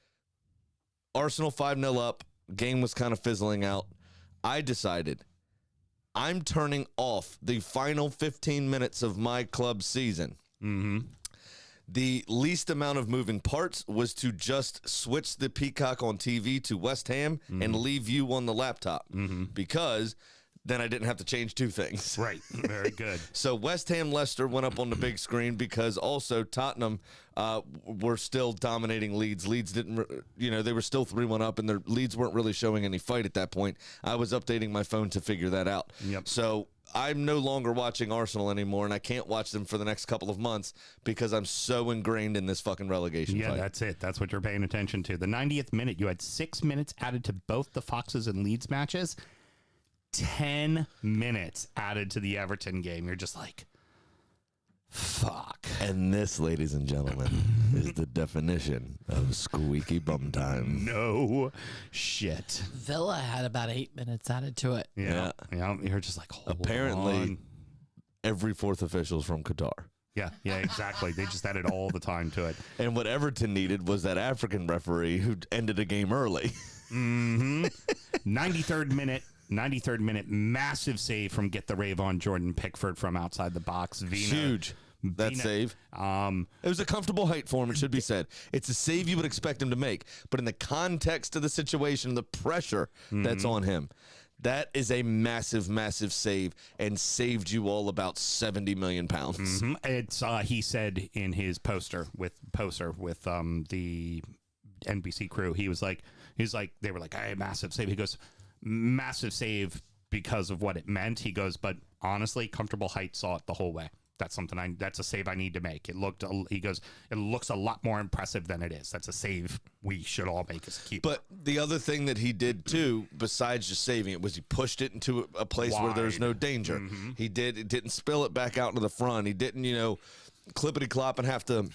Arsenal 5-0 up. Game was kind of fizzling out. I decided I'm turning off the final 15 minutes of my club season. Mm-hmm. The least amount of moving parts was to just switch the Peacock on TV to West Ham and leave you on the laptop because then I didn't have to change two things. Right. Very good. So West Ham Leicester went up on the big screen because also Tottenham were still dominating Leeds. Leeds didn't, they were still 3-1 up, and their Leeds weren't really showing any fight at that point. I was updating my phone to figure that out. Yep. So I'm no longer watching Arsenal anymore, and I can't watch them for the next couple of months because I'm so ingrained in this fucking relegation fight. Yeah, that's it. That's what you're paying attention to. The 90th minute, you had 6 minutes added to both the Foxes and Leeds matches. 10 minutes added to the Everton game. You're just like, fuck. And this, ladies and gentlemen, is the definition of squeaky bum time. No shit. Villa had about 8 minutes added to it. Yeah. You're just like, hold Apparently, on. every fourth official is from Qatar. Yeah, exactly. They just added all the time to it. And what Everton needed was that African referee who ended a game early. 93rd minute, massive save from Get the Rave on Jordan Pickford from outside the box. Huge. That save. It was a comfortable height for him, it should be said. It's a save you would expect him to make. But in the context of the situation, the pressure that's on him, that is a massive, massive save and saved you all about 70 million pounds. It's he said in his poster with the NBC crew, he's like, they were like, hey, massive save. He goes, massive save because of what it meant. He goes, but honestly, comfortable height saw it the whole way. That's a save I need to make. He goes, it looks a lot more impressive than it is. That's a save we should all make as a keeper. But the other thing that he did too, besides just saving it, was he pushed it into a place where there's no danger. He didn't spill it back out into the front. He didn't, clippity clop and have to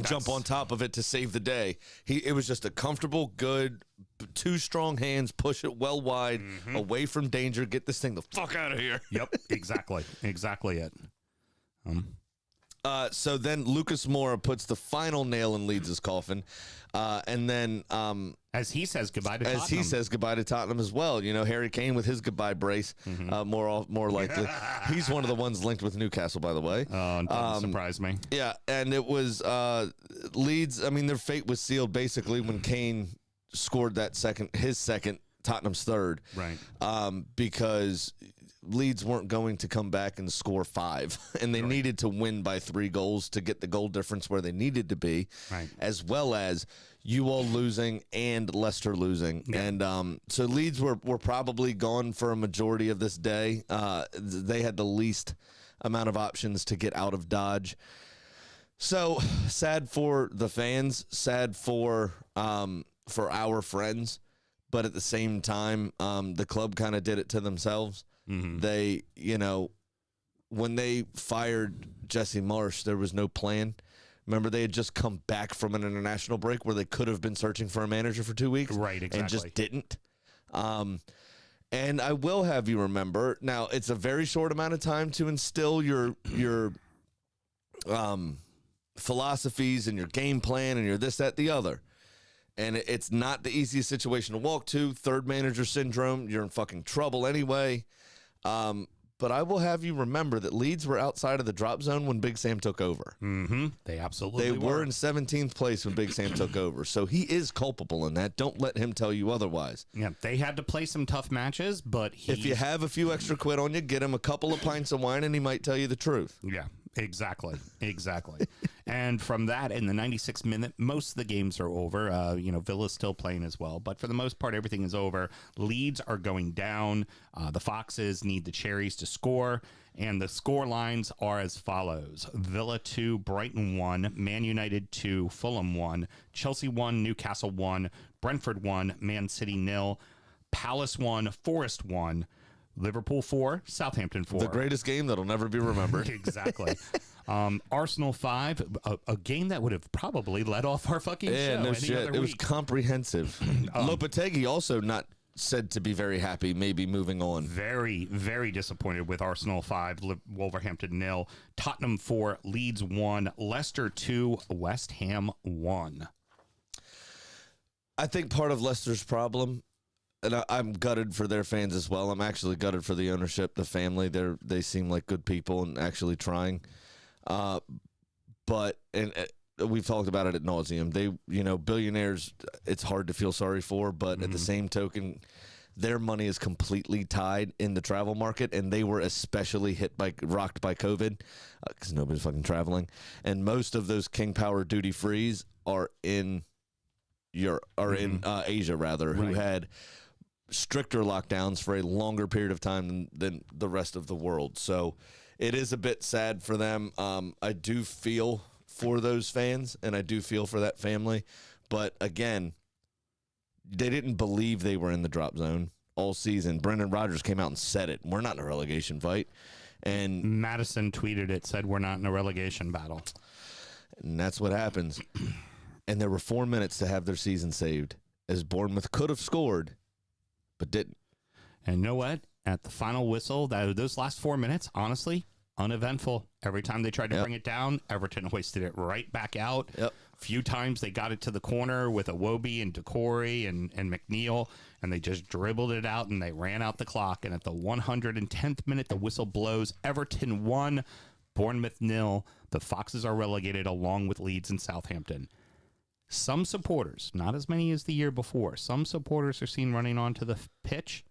jump on top of it to save the day. It was just a comfortable, good, two strong hands, push it well wide, away from danger, get this thing the fuck out of here. Yep, exactly it. So then Lucas Moura puts the final nail in Leeds' coffin, and then as he says goodbye to Tottenham. As well. Harry Kane with his goodbye brace, more likely. He's one of the ones linked with Newcastle, by the way. Doesn't surprise me. Yeah, and it was Leeds. I mean, their fate was sealed basically when Kane scored his second, Tottenham's third. Right. Because Leeds weren't going to come back and score 5, and they needed to win by 3 goals to get the goal difference where they needed to be, as well as you all losing and Leicester losing. Yeah. And so Leeds were probably gone for a majority of this day. They had the least amount of options to get out of Dodge. So sad for the fans, sad for our friends, but at the same time, the club kind of did it to themselves. They, when they fired Jesse Marsch, there was no plan. Remember, they had just come back from an international break where they could have been searching for a manager for 2 weeks. Right, exactly. And just didn't. And I will have you remember, now, it's a very short amount of time to instill your philosophies and your game plan and your this, that, the other. And it's not the easiest situation to walk to. Third manager syndrome. You're in fucking trouble anyway. But I will have you remember that Leeds were outside of the drop zone when Big Sam took over. They absolutely were in 17th place when Big Sam took over. So he is culpable in that. Don't let him tell you otherwise. Yeah, they had to play some tough matches, but if you have a few extra quid on you, get him a couple of pints of wine and he might tell you the truth. Yeah, exactly. And from that, in the 96th minute, most of the games are over. Villa's still playing as well, but for the most part, everything is over. Leeds are going down. The Foxes need the Cherries to score, and the score lines are as follows: Villa 2, Brighton 1, Man United 2, Fulham 1, Chelsea 1, Newcastle 1, Brentford 1, Man City 0, Palace 1, Forest 1, Liverpool 4, Southampton 4. The greatest game that'll never be remembered. Exactly. Arsenal 5, a game that would have probably led off our fucking show. No shit. It was comprehensive. Lopetegui also not said to be very happy, maybe moving on. Very, very disappointed with Arsenal 5, Wolverhampton 0, Tottenham 4, Leeds 1, Leicester 2, West Ham 1. I think part of Leicester's problem, and I'm gutted for their fans as well. I'm actually gutted for the ownership, the family. They seem like good people and actually trying. But we've talked about it ad nauseum. They, billionaires, it's hard to feel sorry for, but at the same token, their money is completely tied in the travel market, and they were especially rocked by COVID because nobody's fucking traveling. And most of those King Power duty frees are in Asia, rather, who had stricter lockdowns for a longer period of time than the rest of the world. So it is a bit sad for them. I do feel for those fans, and I do feel for that family. But again, they didn't believe they were in the drop zone all season. Brendan Rodgers came out and said it. We're not in a relegation fight. And Madison tweeted it, said we're not in a relegation battle. And that's what happens. And there were 4 minutes to have their season saved, as Bournemouth could have scored, but didn't. And you know what? At the final whistle, those last 4 minutes, honestly, uneventful. Every time they tried to bring it down, Everton hoisted it right back out. Yep. Few times they got it to the corner with Iwobi and Decore and McNeil, and they just dribbled it out and they ran out the clock. And at the 110th minute, the whistle blows. Everton 1, Bournemouth 0. The Foxes are relegated along with Leeds and Southampton. Some supporters, not as many as the year before, some supporters are seen running onto the pitch.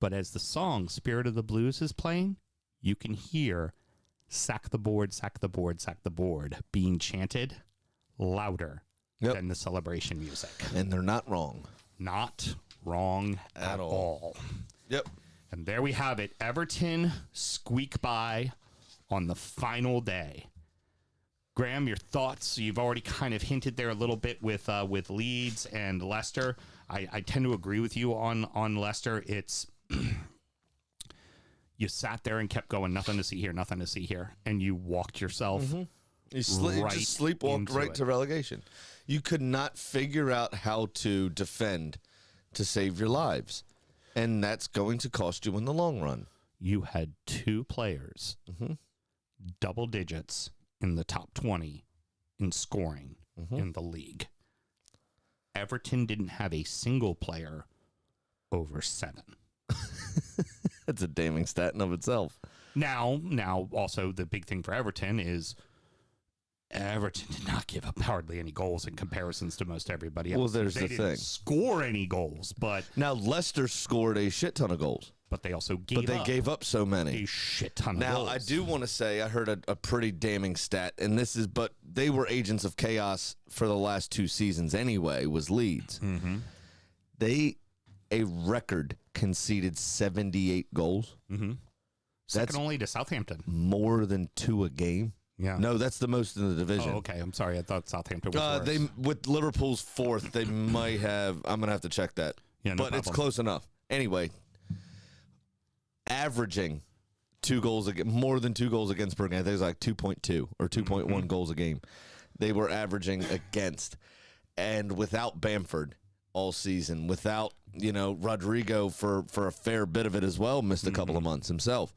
But as the song Spirit of the Blues is playing, you can hear sack the board, sack the board, sack the board being chanted louder than the celebration music. And they're not wrong. Not wrong at all. Yep. And there we have it. Everton squeak by on the final day. Graham, your thoughts? You've already kind of hinted there a little bit with Leeds and Leicester. I tend to agree with you on Leicester. It's you sat there and kept going, nothing to see here, nothing to see here, and you walked yourself. You just sleepwalked right to relegation. You could not figure out how to defend to save your lives, and that's going to cost you in the long run. You had two players, double digits in the top 20 in scoring in the league. Everton didn't have a single player over 7. That's a damning stat in of itself. Now, also the big thing for Everton is Everton did not give up hardly any goals in comparisons to most everybody else. Well, there's they the didn't thing. Score any goals, but Now, Leicester scored a shit ton of goals. But they also gave up so many. A shit ton of now, goals. I do want to say I heard a pretty damning stat, and but they were agents of chaos for the last 2 seasons anyway, was Leeds. They, a record, conceded 78 goals. Second only to Southampton. More than 2 a game. Yeah. No, that's the most in the division. Oh, okay. I'm sorry. I thought Southampton was worse. With Liverpool's 4th, they might have. I'm going to have to check that. Yeah, no but problem. It's close enough. Anyway, averaging 2 goals, more than 2 goals against per game. I think it was like 2.2 or 2.1 goals a game. They were averaging against. And without Bamford all season, without, Rodrigo for a fair bit of it as well, missed a couple of months himself.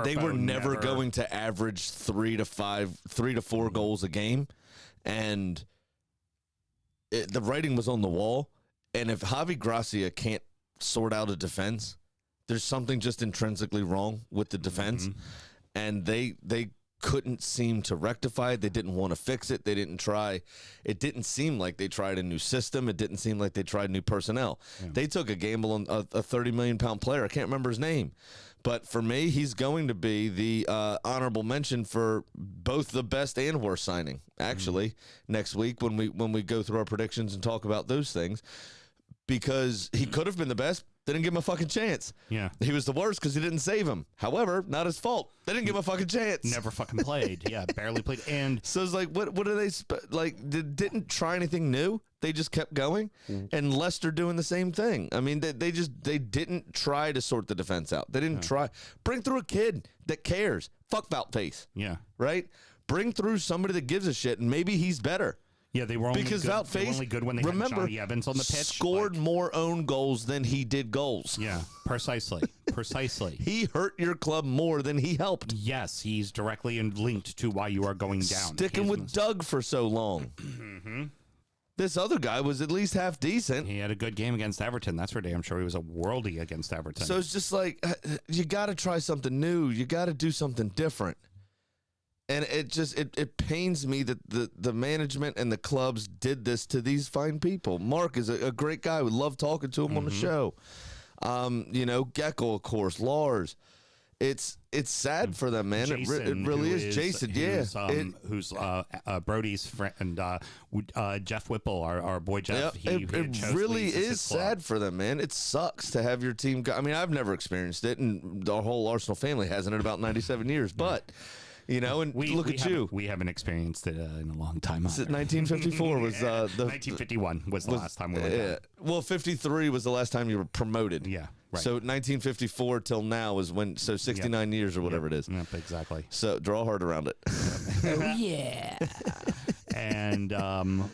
They were never going to average 3 to 4 goals a game. And the writing was on the wall. And if Javi Gracia can't sort out a defense, there's something just intrinsically wrong with the defense. And they couldn't seem to rectify it. They didn't want to fix it. They didn't try. It didn't seem like they tried a new system. It didn't seem like they tried new personnel. They took a gamble on a 30 million pound player. I can't remember his name. But for me, he's going to be the honorable mention for both the best and worst signing, actually, next week when we go through our predictions and talk about those things. Because he could have been the best. They didn't give him a fucking chance. Yeah. He was the worst because he didn't save him. However, not his fault. They didn't give him a fucking chance. Never fucking played. Yeah, barely played. And so it's like, what are they, didn't try anything new. They just kept going. And Leicester doing the same thing. I mean, they didn't try to sort the defense out. They didn't try. Bring through a kid that cares. Fuck Voutface. Yeah. Right? Bring through somebody that gives a shit, and maybe he's better. Yeah, they were only good. They were only good when they had Johnny Evans on the pitch. Scored more own goals than he did goals. Yeah, precisely. He hurt your club more than he helped. Yes, he's directly linked to why you are going down. Sticking with Doug for so long. This other guy was at least half decent. He had a good game against Everton. That's for damn sure. He was a worldie against Everton. So it's just like, you got to try something new. You got to do something different. And it pains me that the management and the clubs did this to these fine people. Mark is a great guy. We love talking to him on the show. Gecko, of course, Lars. It's sad for them, man. Jason, it really is. Jason, who's Brody's friend, and Jeff Whipple, our boy Jeff. It really is sad for them, man. It sucks to have your team go. I mean, I've never experienced it, and the whole Arsenal family hasn't in about 97 years, but... and we haven't experienced it in a long time. 1954 was 1951 was the last time we went down. Well, 53 was the last time you were promoted. Yeah, right. So 1954 till now is when. So 69 years or whatever it is. Yep, exactly. So draw hard around it. Oh yeah. And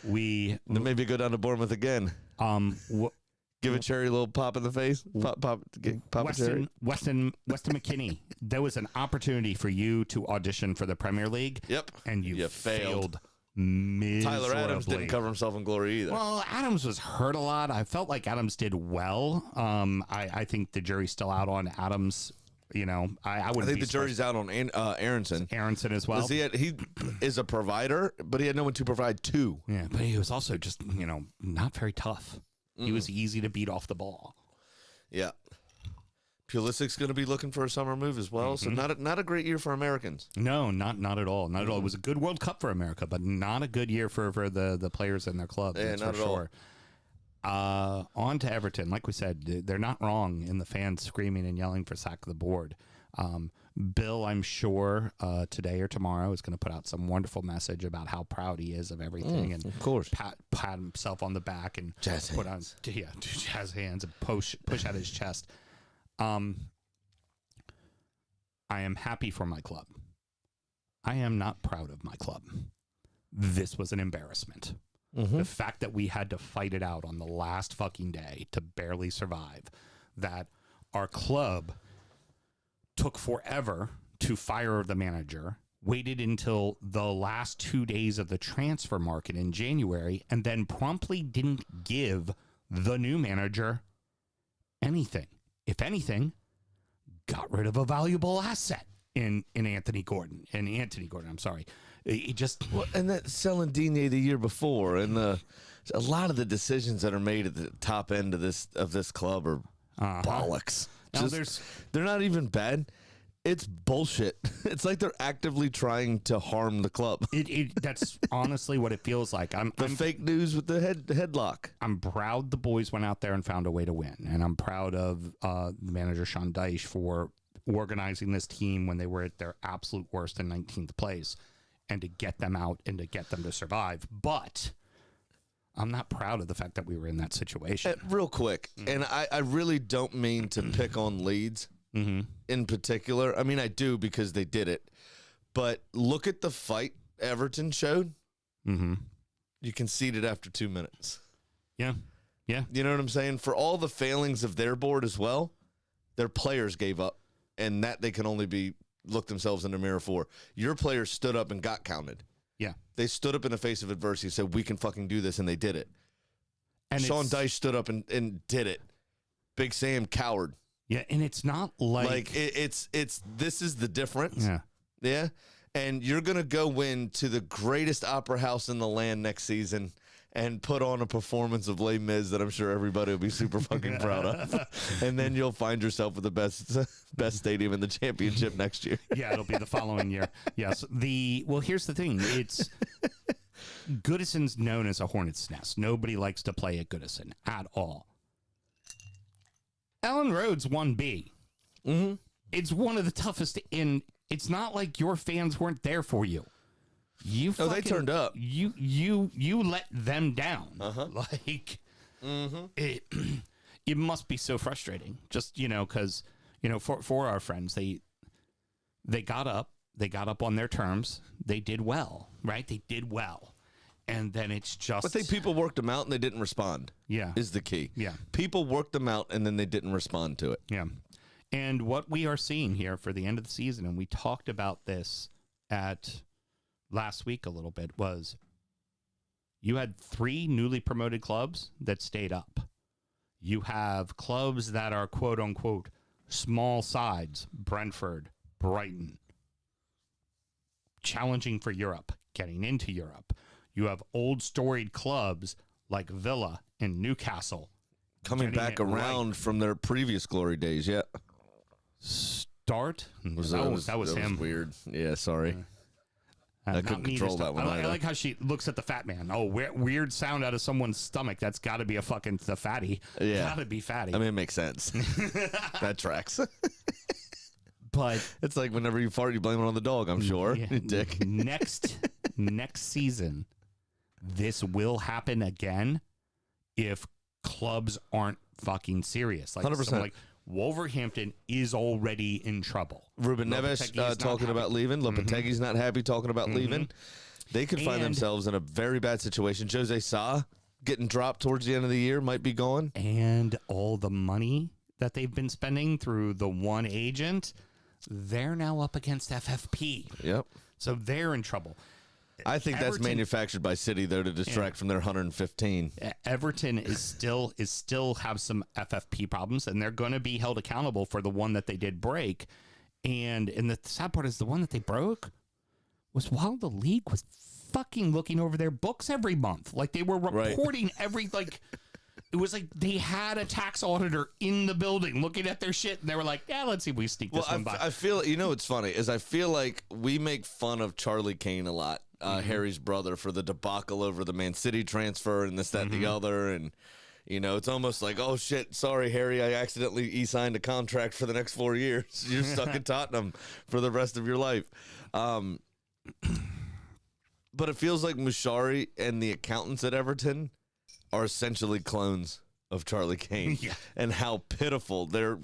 we then maybe go down to Bournemouth again. Give a cherry a little pop in the face. Pop a cherry. Weston McKennie. There was an opportunity for you to audition for the Premier League. Yep. And you failed miserably. Tyler Adams didn't cover himself in glory either. Well, Adams was hurt a lot. I felt like Adams did well. I think the jury's still out on Adams. I think the jury's out on Aronson. Aronson as well. He is a provider, but he had no one to provide to. Yeah, but he was also just, not very tough. He was easy to beat off the ball. Yeah. Pulisic's going to be looking for a summer move as well, so not a great year for Americans. No, not at all. Not at all. It was a good World Cup for America, but not a good year for the players in their clubs. Yeah, not at all. On to Everton. Like we said, they're not wrong in the fans screaming and yelling for sack of the board. Bill, I'm sure today or tomorrow is going to put out some wonderful message about how proud he is of everything, and of course pat himself on the back and jazz hands and push out his chest. I am happy for my club. I am not proud of my club. This was an embarrassment. The fact that we had to fight it out on the last fucking day to barely survive, that our club took forever to fire the manager, waited until the last 2 days of the transfer market in January, and then promptly didn't give the new manager anything. If anything, got rid of a valuable asset in Anthony Gordon. I'm sorry. He just... and that selling Digne the year before, and a lot of the decisions that are made at the top end of this club are bollocks. They're not even bad. It's bullshit. It's like they're actively trying to harm the club. That's honestly what it feels like. I'm fake news with the headlock. I'm proud the boys went out there and found a way to win, and I'm proud of the manager Sean Dyche for organizing this team when they were at their absolute worst in 19th place, and to get them out and to get them to survive. But I'm not proud of the fact that we were in that situation. Real quick, and I really don't mean to pick on Leeds in particular. I mean, I do because they did it. But look at the fight Everton showed. You conceded after 2 minutes. Yeah. You know what I'm saying? For all the failings of their board as well, their players gave up, and that they can only look themselves in the mirror for. Your players stood up and got counted. Yeah. They stood up in the face of adversity and said, we can fucking do this, and they did it. And Sean Dyche stood up and did it. Big Sam cowered. Yeah, and it's not like it's this is the difference. Yeah. Yeah. And you're gonna go win to the greatest opera house in the land next season and put on a performance of Les Mis that I'm sure everybody will be super fucking proud of. And then you'll find yourself with the best stadium in the championship next year. Yeah, it'll be the following year. Yes. Here's the thing. It's Goodison's known as a hornet's nest. Nobody likes to play at Goodison at all. Ellen Road's 1B. It's one of the toughest in. It's not like your fans weren't there for you. They turned up. You let them down. Like it must be so frustrating. Just because for our friends, they got up on their terms. They did well, right? They did well. And then it's just... I think people worked them out and they didn't respond. Yeah. Is the key. Yeah. People worked them out and then they didn't respond to it. Yeah. And what we are seeing here for the end of the season, and we talked about this at last week a little bit, was You had 3 newly promoted clubs that stayed up. You have clubs that are quote unquote small sides, Brentford, Brighton, challenging for Europe, getting into Europe. You have old storied clubs like Villa and Newcastle coming back around from their previous glory days. Yeah. That was him. Was weird. Yeah, sorry. I couldn't control that one. I like how she looks at the fat man. Oh, weird sound out of someone's stomach. That's got to be the fatty. Yeah. Got to be fatty. I mean, it makes sense. That tracks. But it's like whenever you fart, you blame it on the dog, I'm sure. Yeah, Dick. Next season, this will happen again if clubs aren't fucking serious. Like 100%. Like Wolverhampton is already in trouble. Ruben Neves talking about leaving. Lopetegui's not happy talking about leaving. They could find themselves in a very bad situation. Jose Sa getting dropped towards the end of the year, might be gone. And all the money that they've been spending through the one agent, they're now up against FFP. Yep. So they're in trouble. I think that's manufactured by City, though, to distract from their 115. Everton is still have some FFP problems, and they're going to be held accountable for the one that they did break. And the sad part is the one that they broke was while the league was fucking looking over their books every month. Like they were reporting it was like they had a tax auditor in the building looking at their shit, and they were like, yeah, let's see if we sneak this one by. I feel, what's funny is I feel like we make fun of Charlie Kane a lot, Harry's brother, for the debacle over the Man City transfer and this, that, and the other. And, it's almost like, oh, shit, sorry, Harry, I accidentally e-signed a contract for the next 4 years. You're stuck in Tottenham for the rest of your life. But it feels like Mushari and the accountants at Everton are essentially clones of Charlie Kane and how pitiful their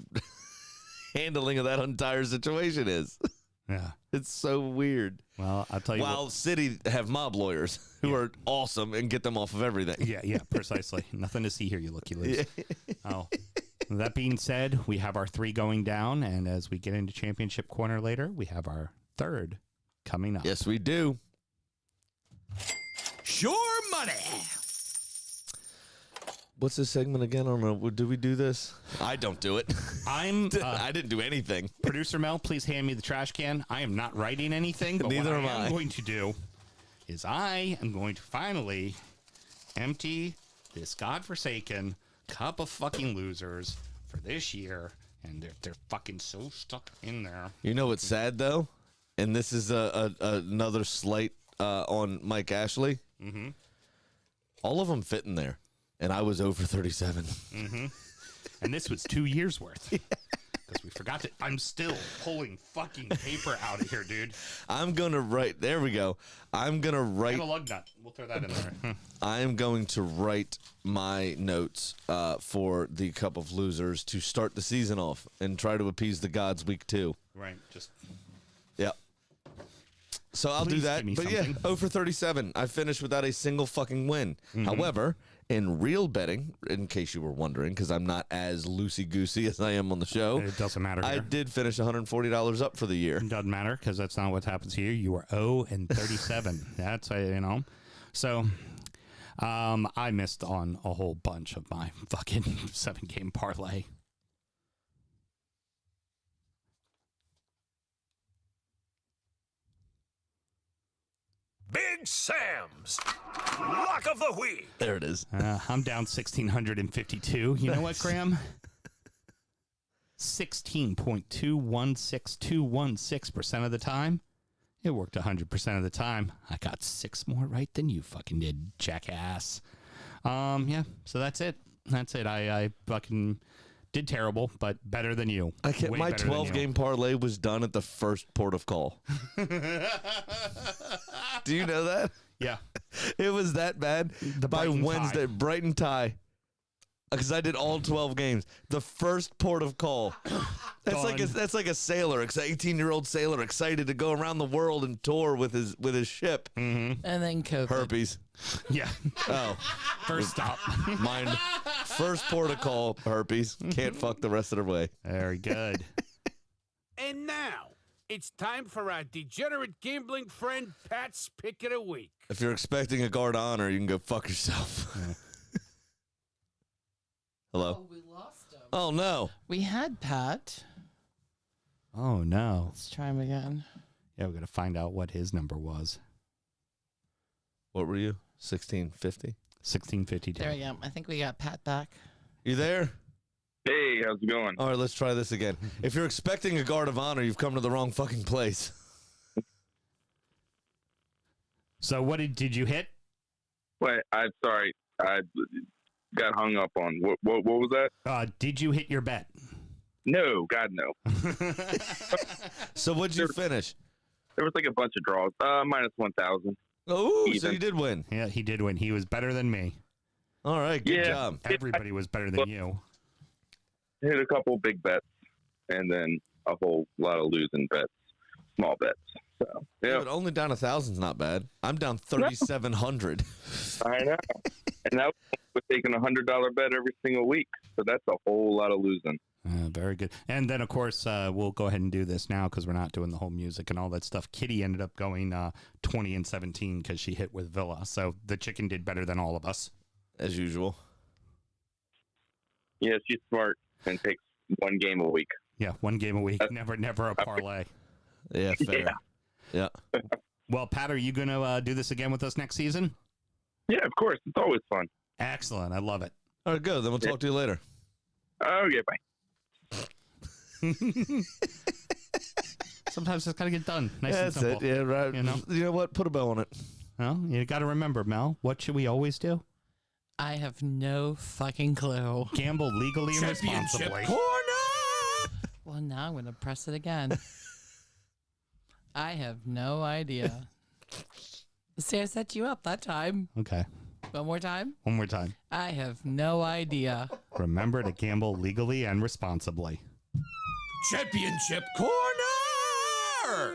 handling of that entire situation is. Yeah. It's so weird. Well, I'll tell you While City have mob lawyers who are awesome and get them off of everything. Yeah, precisely. Nothing to see here, you looky loose. Oh. That being said, we have our 3 going down, and as we get into Championship Corner later, we have our 3rd coming up. Yes, we do. Sure money. What's this segment again? I don't know. Do we do this? I don't do it. I didn't do anything. Producer Mel, please hand me the trash can. I am not writing anything, but Neither what am I am I. going to do is I am going to finally empty this godforsaken cup of fucking losers for this year, and they're fucking so stuck in there. You know what's sad, though? And this is another slight on Mike Ashley. Mm-hmm. All of them fit in there. And I was over 37. Mm-hmm. And this was 2 years worth. Because we forgot to. I'm still pulling fucking paper out of here, dude. I'm going to write. There we go. I'm going to write. And a lug nut. We'll throw that in there. I'm going to write my notes for the Cup of Losers to start the season off and try to appease the gods week 2. Right. Just. Yeah. So I'll do that. But something. yeah, 0 for 37. I finished without a single fucking win. Mm-hmm. However, in real betting, in case you were wondering, because I'm not as loosey-goosey as I am on the show. It doesn't matter here. I did finish $140 up for the year. It doesn't matter because that's not what happens here. You were 0 and 37. That's, So I missed on a whole bunch of my fucking 7-game parlay. Big Sam's Lock of the Week. There it is. I'm down 1,652. You know what, Graham? 16.216216% of the time. It worked 100% of the time. I got 6 more right than you fucking did, jackass. Yeah, so that's it. That's it. I fucking did terrible, but better than you. My 12-game parlay was done at the first port of call. Do you know that? Yeah. It was that bad. By Wednesday, Brighton tie. Because I did all 12 games. The first port of call. That's like a sailor, an 18-year-old sailor excited to go around the world and tour with his ship. Mm-hmm. And then COVID. Herpes. Yeah. Oh. First stop. Mine. First port of call, herpes. Can't fuck the rest of the way. Very good. And now, It's time for our degenerate gambling friend Pat's Pick of the Week. If you're expecting a guard of honor, you can go fuck yourself. Hello? Oh, we lost him. Oh, no. We had Pat. Oh, no. Let's try him again. Yeah, we're going to find out what his number was. What were you? 1650? 1652. There we go. I think we got Pat back. You there? Hey, how's it going? All right, let's try this again. If you're expecting a guard of honor, you've come to the wrong fucking place. So what did you hit? Wait, I'm sorry. I got hung up on. What was that? Did you hit your bet? No, God, no. So what'd you finish? There was like a bunch of draws. Minus 1,000. Oh, so Even. you did win. Yeah, he did win. He was better than me. All right, good Yeah. job. Everybody was better than you. Hit a couple big bets, and then a whole lot of losing bets, small bets. So, Yeah, yeah, but only down 1,000's not bad. I'm down 3,700. I know. And that was taking $100 bet every single week. So that's a whole lot of losing. Very good. And then, of course, we'll go ahead and do this now because we're not doing the whole music and all that stuff. Kitty ended up going 20-17 because she hit with Villa. So the chicken did better than all of us. As usual. Yeah, she's smart and takes one game a week. Yeah, one game a week. Never a parlay. Yeah, fair. Yeah. Well, Pat, are you going to do this again with us next season? Yeah, of course. It's always fun. Excellent. I love it. All right, good. Then we'll talk to you later. Okay, bye. Sometimes it's got to get done. Nice That's and simple. it. Yeah, right. You know? What? Put a bow on it. Well, you got to remember, Mel, what should we always do? I have no fucking clue. Gamble legally and Championship responsibly. corner! Well, now I'm going to press it again. I have no idea. See, I set you up that time. Okay. One more time. One more time. I have no idea. Remember to gamble legally and responsibly. Championship corner!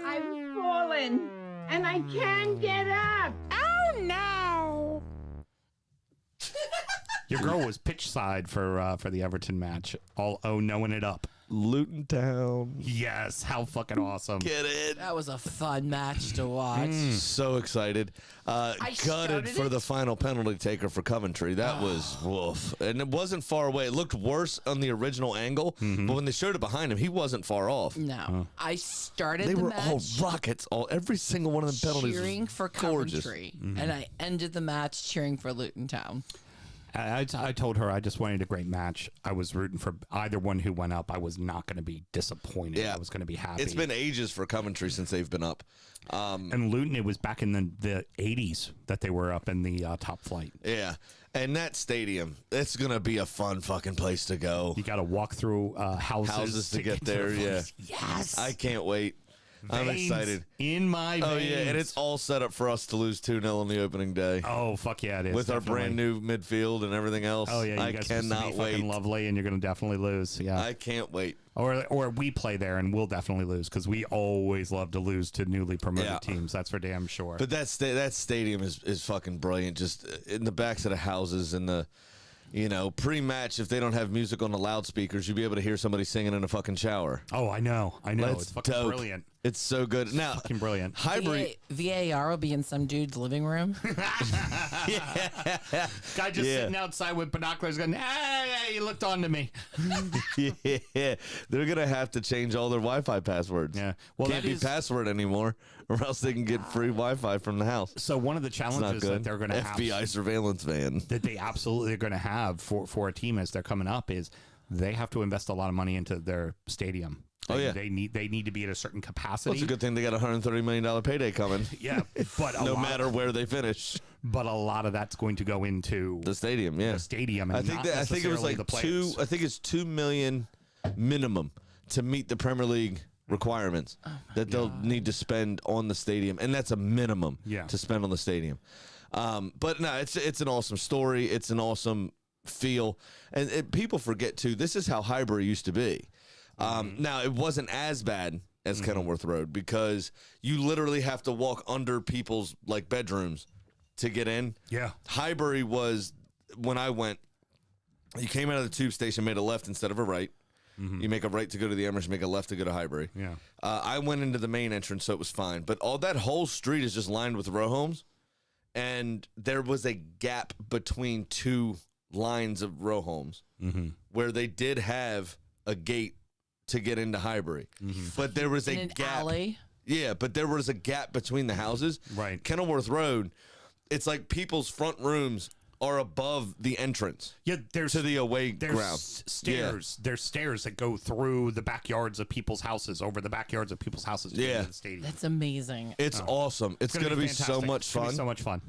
I've fallen and I can't get up. Oh no! Your girl was pitch side for the Everton match. All knowing it up. Luton Town. Yes, how fucking awesome. Get it. That was a fun match to watch. So excited. Gutted started for it. the final penalty taker for Coventry. That was woof. And it wasn't far away. It looked worse on the original angle, but when they showed it behind him, he wasn't far off. No, I started They the were match all rockets. Every single one of them penalties was cheering for gorgeous. Coventry, and I ended the match cheering for Luton Town. I told her I just wanted a great match. I was rooting for either one who went up. I was not going to be disappointed. Yeah. I was going to be happy. It's been ages for Coventry since they've been up. And Luton, it was back in the 80s that they were up in the top flight. Yeah. And that stadium, it's going to be a fun fucking place to go. You got to walk through houses to get there, the yeah. place. Yes. I can't wait. I'm Veins excited. In my veins. Oh, yeah, and it's all set up for us to lose 2-0 on the opening day. Oh, fuck yeah, it is. With definitely. our brand new midfield and everything else. Oh, yeah, you I guys cannot are wait. fucking lovely, and you're going to definitely lose. Yeah. I can't wait. Or we play there, and we'll definitely lose, because we always love to lose to newly promoted Yeah. teams. That's for damn sure. But that stadium is fucking brilliant. Just in the backs of the houses and the, pre-match, if they don't have music on the loudspeakers, you'll be able to hear somebody singing in a fucking shower. Oh, I know. That's It's fucking dope. brilliant. It's so good. Now, Fucking brilliant. Highbury. VAR will be in some dude's living room. Guy just sitting outside with binoculars going, hey, he looked on to me. Yeah, they're gonna have to change all their Wi-Fi passwords. Yeah. Well, Can't that be is- password anymore, or else they can get free Wi-Fi from the house. So one of the It's not challenges good. that they're going to have, FBI surveillance van. that they absolutely are going to have for a team as they're coming up, is they have to invest a lot of money into their stadium. Oh, yeah. They need to be at a certain Well, capacity. it's a good thing they got a $130 million payday coming. Yeah, but No matter where they finish. But a lot of that's going to go into The stadium, yeah. the stadium. And I think not I think it was necessarily like the players. I think it's $2 million minimum to meet the Premier League requirements that they'll need to spend on the stadium, and that's a minimum to spend on the stadium. But no, it's an awesome story. It's an awesome feel, and people forget too. This is how Highbury used to be. Now it wasn't as bad as Kenilworth Road because you literally have to walk under people's like bedrooms to get in. Yeah. Highbury was, when I went, you came out of the tube station, made a left instead of a right. You make a right to go to the Emirates, you make a left to go to Highbury. Yeah. I went into the main entrance, so it was fine. But all that whole street is just lined with row homes, and there was a gap between two lines of row homes where they did have a gate to get into Highbury. But there was a gap. Alley. Yeah, but there was a gap between the houses. Right. Kenilworth Road, it's like people's front rooms are above the entrance. Yeah, there's to the away there's ground. stairs. Yeah. There's stairs that go through the backyards of people's houses, over the backyards of people's houses to get to the stadium. That's amazing. It's awesome. It's going to be so much fun. So much fun.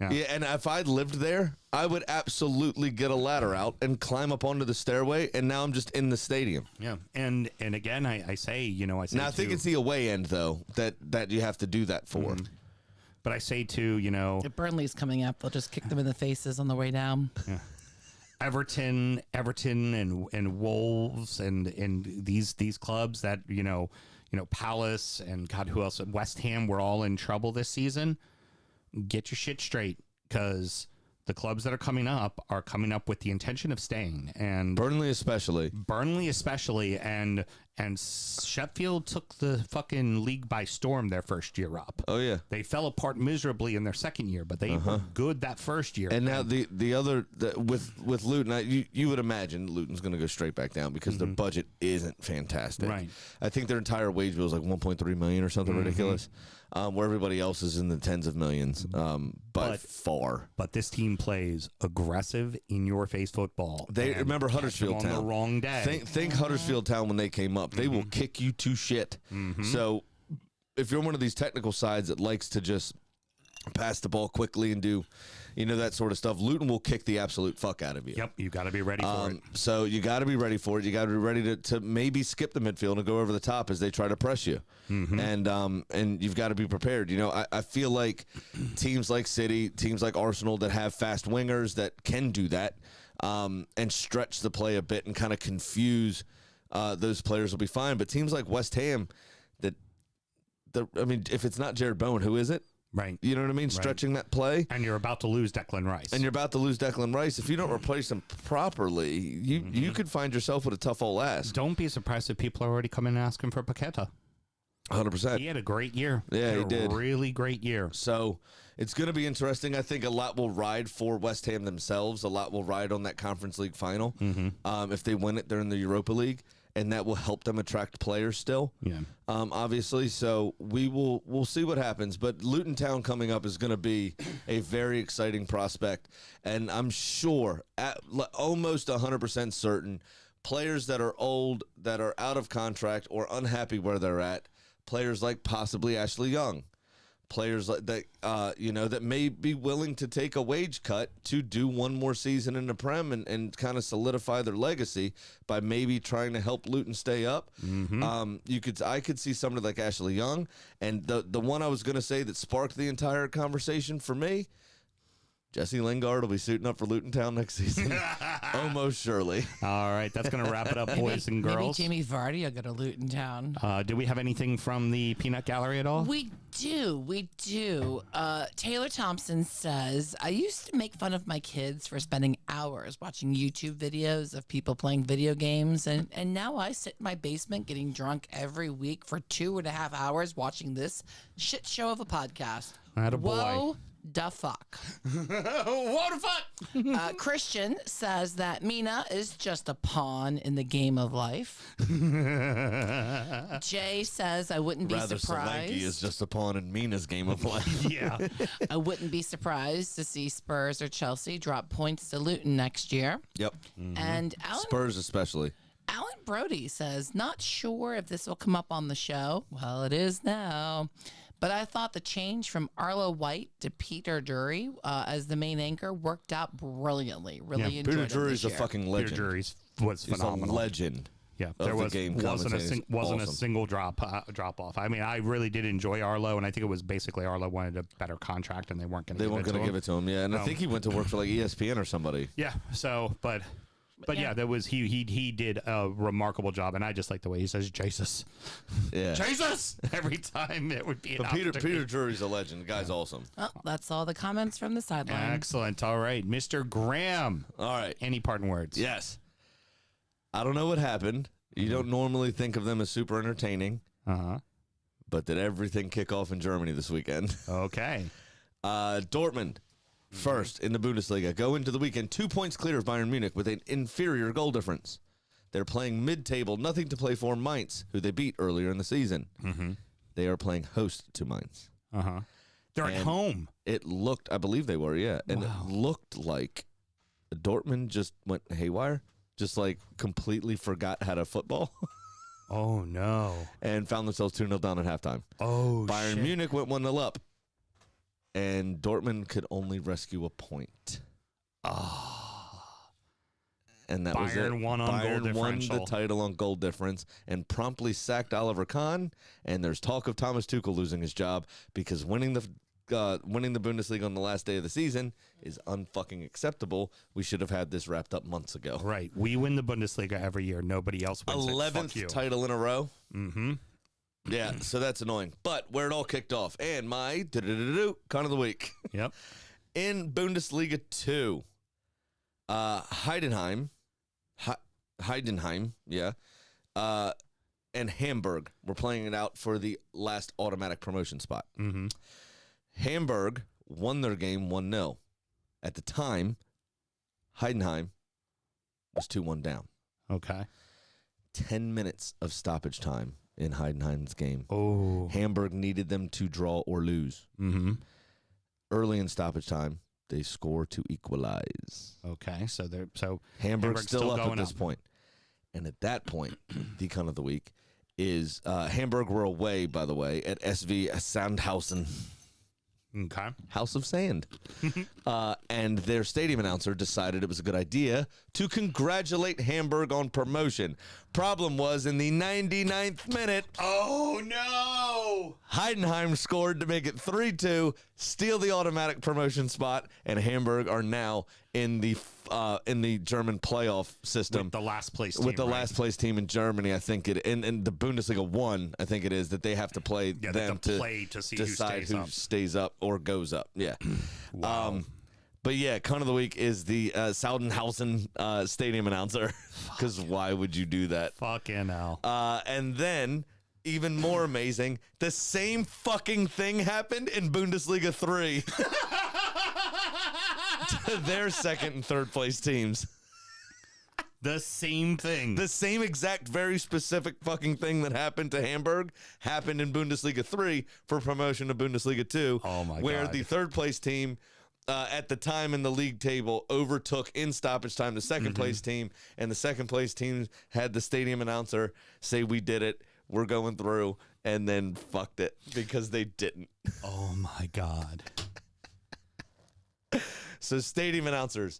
Yeah, and if I lived there, I would absolutely get a ladder out and climb up onto the stairway, and now I'm just in the stadium. Yeah, and again, I say, I say. Now, I think it's the away end, though, that you have to do that for. But I say, too, If Burnley's coming up, they'll just kick them in the faces on the way down. Yeah. Everton, and Wolves, and these clubs that Palace and God, who else? West Ham were all in trouble this season. Get your shit straight, because the clubs that are coming up with the intention of staying, and Burnley especially, and Sheffield took the fucking league by storm their first year up. Oh yeah, they fell apart miserably in their second year, but they were good that first year. And now the other with Luton, you would imagine Luton's going to go straight back down because their budget isn't fantastic. Right. I think their entire wage bill is like 1.3 million or something ridiculous. Where everybody else is in the tens of millions, by far. But this team plays aggressive, in-your-face football. They remember Huddersfield on Town. The wrong day. Think Huddersfield Town when they came up. They will kick you to shit. So if you're one of these technical sides that likes to just pass the ball quickly and do, that sort of stuff, Luton will kick the absolute fuck out of you. Yep, you got to be ready for it. So you got to be ready for it. You got to be ready to maybe skip the midfield and go over the top as they try to press you. And you've got to be prepared. I feel like teams like City, teams like Arsenal that have fast wingers that can do that and stretch the play a bit and kind of confuse those players will be fine. But teams like West Ham, if it's not Jared Bowen, who is it? Right. You know what I mean? Stretching that play. And you're about to lose Declan Rice. If you don't replace him properly, you could find yourself with a tough old ass. Don't be surprised if people are already coming and asking for Paqueta. 100%. He had a great year. Yeah, he did. A really great year. So it's going to be interesting. I think a lot will ride for West Ham themselves. A lot will ride on that Conference League final. If they win it, they're in the Europa League. And that will help them attract players still. Yeah. Obviously. So we'll see what happens. But Luton Town coming up is going to be a very exciting prospect. And I'm sure, almost 100% certain, players that are old, that are out of contract or unhappy where they're at, players like possibly Ashley Young, players like that, that may be willing to take a wage cut to do one more season in the Prem and kind of solidify their legacy by maybe trying to help Luton stay up. I could see somebody like Ashley Young, and the one I was going to say that sparked the entire conversation for me, Jesse Lingard will be suiting up for Luton Town next season. Almost surely. All right, that's going to wrap it up, boys and girls. Maybe Jamie Vardy will go to Luton Town. Do we have anything from the Peanut Gallery at all? We do. Taylor Thompson says, I used to make fun of my kids for spending hours watching YouTube videos of people playing video games, and now I sit in my basement getting drunk every week for 2.5 hours watching this shit show of a podcast. Atta boy. Whoa. Da fuck. What the fuck? Christian says that Mina is just a pawn in the game of life. Jay says I wouldn't be surprised. Solanke is just a pawn in Mina's game of life. Yeah. I wouldn't be surprised to see Spurs or Chelsea drop points to Luton next year. Yep. And Spurs especially. Alan Brody says, not sure if this will come up on the show. Well, it is now. But I thought the change from Arlo White to Peter Drury as the main anchor worked out brilliantly. Really enjoyed Peter it Drury's this a year. fucking legend. Peter Drury was phenomenal. He's a legend. Yeah, there wasn't a single drop off. I mean, I really did enjoy Arlo, and I think it was basically Arlo wanted a better contract, and they weren't going to give it to him. Yeah, and I think he went to work for like ESPN or somebody. Yeah. So, but yeah, that was he did a remarkable job, and I just like the way he says Jesus. Yeah, Jesus every time. It would be. But Peter Drury's a legend. The guy's awesome. Well, that's all the comments from the sideline. Excellent. All right, Mr. Graham. All right. Any parting words? Yes. I don't know what happened. You don't normally think of them as super entertaining. But did everything kick off in Germany this weekend? Okay. Dortmund, first in the Bundesliga, go into the weekend 2 points clear of Bayern Munich with an inferior goal difference. They're playing mid-table, nothing to play for Mainz, who they beat earlier in the season. They are playing host to Mainz. They're at home. It looked, I believe they were, yeah. And it looked like Dortmund just went haywire, just like completely forgot how to football. Oh, no. And found themselves 2-0 down at halftime. Oh, Bayern Munich went 1-0 up. And Dortmund could only rescue a point. And that was it. Bayern won on goal Bayern won differential. the title on goal difference and promptly sacked Oliver Kahn. And there's talk of Thomas Tuchel losing his job because winning the Bundesliga on the last day of the season is unfucking acceptable. We should have had this wrapped up months ago. Right. We win the Bundesliga every year. Nobody else wins 11th title in a row. Yeah, so that's annoying. But where it all kicked off, and my con of the week. Yep. In Bundesliga 2, Heidenheim, yeah, and Hamburg were playing it out for the last automatic promotion spot. Hamburg won their game 1-0. At the time, Heidenheim was 2-1 down. Okay. 10 minutes of stoppage time in Heidenheim's game. Oh. Hamburg needed them to draw or lose. Early in stoppage time, they score to equalize. Okay. So Hamburg's still up at this point. And at that point, the con of the week is Hamburg were away, by the way, at SV Sandhausen. Okay. House of Sand. And their stadium announcer decided it was a good idea to congratulate Hamburg on promotion. Problem was, in the 99th minute, Oh, no. Heidenheim scored to make it 3-2, steal the automatic promotion spot, and Hamburg are now in the German playoff system. With the last place team. With the last place team in Germany, I think it, and the Bundesliga 1, I think it is, that they have to play them to play to see decide who stays up or goes up. Yeah. Wow. But yeah, con of the week is the Sandhausen stadium announcer. Because why would you do that? Fucking hell. And then, even more amazing, the same fucking thing happened in Bundesliga 3. To their second and third place teams. The same thing. The same exact, very specific fucking thing that happened to Hamburg happened in Bundesliga 3 for promotion to Bundesliga 2. Oh, my where God. the third place team, at the time in the league table, overtook in stoppage time the second place team, and the second place team had the stadium announcer say, "We did it, we're going through," and then fucked it because they didn't. Oh, my God. So stadium announcers,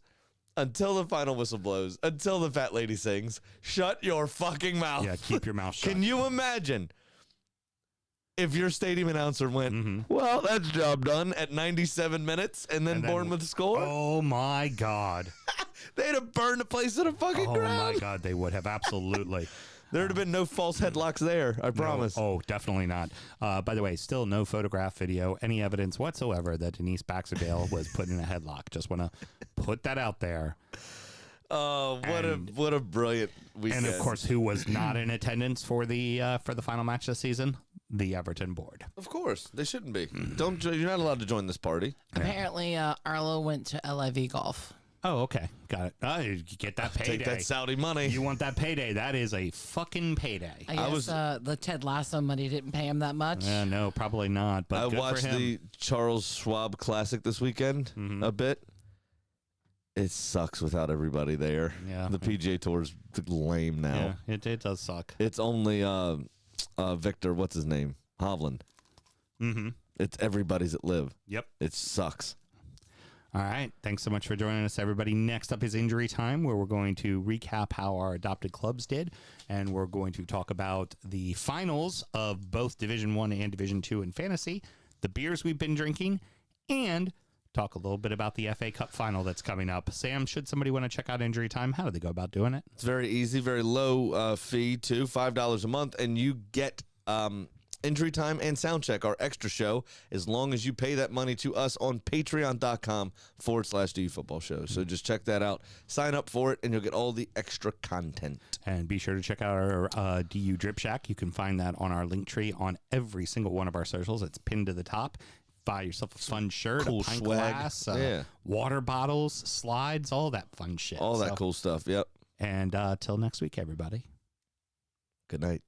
until the final whistle blows, until the fat lady sings, shut your fucking mouth. Yeah, keep your mouth shut. Can you imagine if your stadium announcer went, well, that's job done at 97 minutes, and then Bournemouth score? Oh, my God. They'd have burned the place to the fucking Oh, ground. my God. They would have. Absolutely. There'd have been no false headlocks there, I promise. No. Oh, definitely not. By the way, still no photograph, video, any evidence whatsoever that Denise Baxendale was put in a headlock. Just want to put that out there. Oh, what a brilliant weekend. And of course, who was not in attendance for the final match this season? The Everton board. Of course, they shouldn't be. You're not allowed to join this party. Apparently, Arlo went to LIV Golf. Oh, okay. Got it. You get that payday. Take that Saudi money. You want that payday. That is a fucking payday. I guess the Ted Lasso money didn't pay him that much. No, probably not. But I good watched for him. the Charles Schwab Classic this weekend a bit. It sucks without everybody there. Yeah. The PGA Tour's lame now. Yeah, it does suck. It's only Victor, what's his name? Hovland. It's everybody's at Live. Yep. It sucks. All right. Thanks so much for joining us, everybody. Next up is Injury Time, where we're going to recap how our adopted clubs did, and we're going to talk about the finals of both Division 1 and Division 2 in fantasy, the beers we've been drinking, and talk a little bit about the FA Cup final that's coming up. Sam, should somebody want to check out Injury Time, how do they go about doing it? It's very easy, very low fee too, $5 a month, and you get Injury Time and Soundcheck, our extra show, as long as you pay that money to us on patreon.com/DU Football Show. So just check that out. Sign up for it, and you'll get all the extra content. And be sure to check out our DU Drip Shack. You can find that on our link tree on every single one of our socials. It's pinned to the top. Buy yourself a fun shirt, cool a pint swag. glass, Yeah. water bottles, slides, all that fun shit. All that cool stuff. Yep. And till next week, everybody. Good night.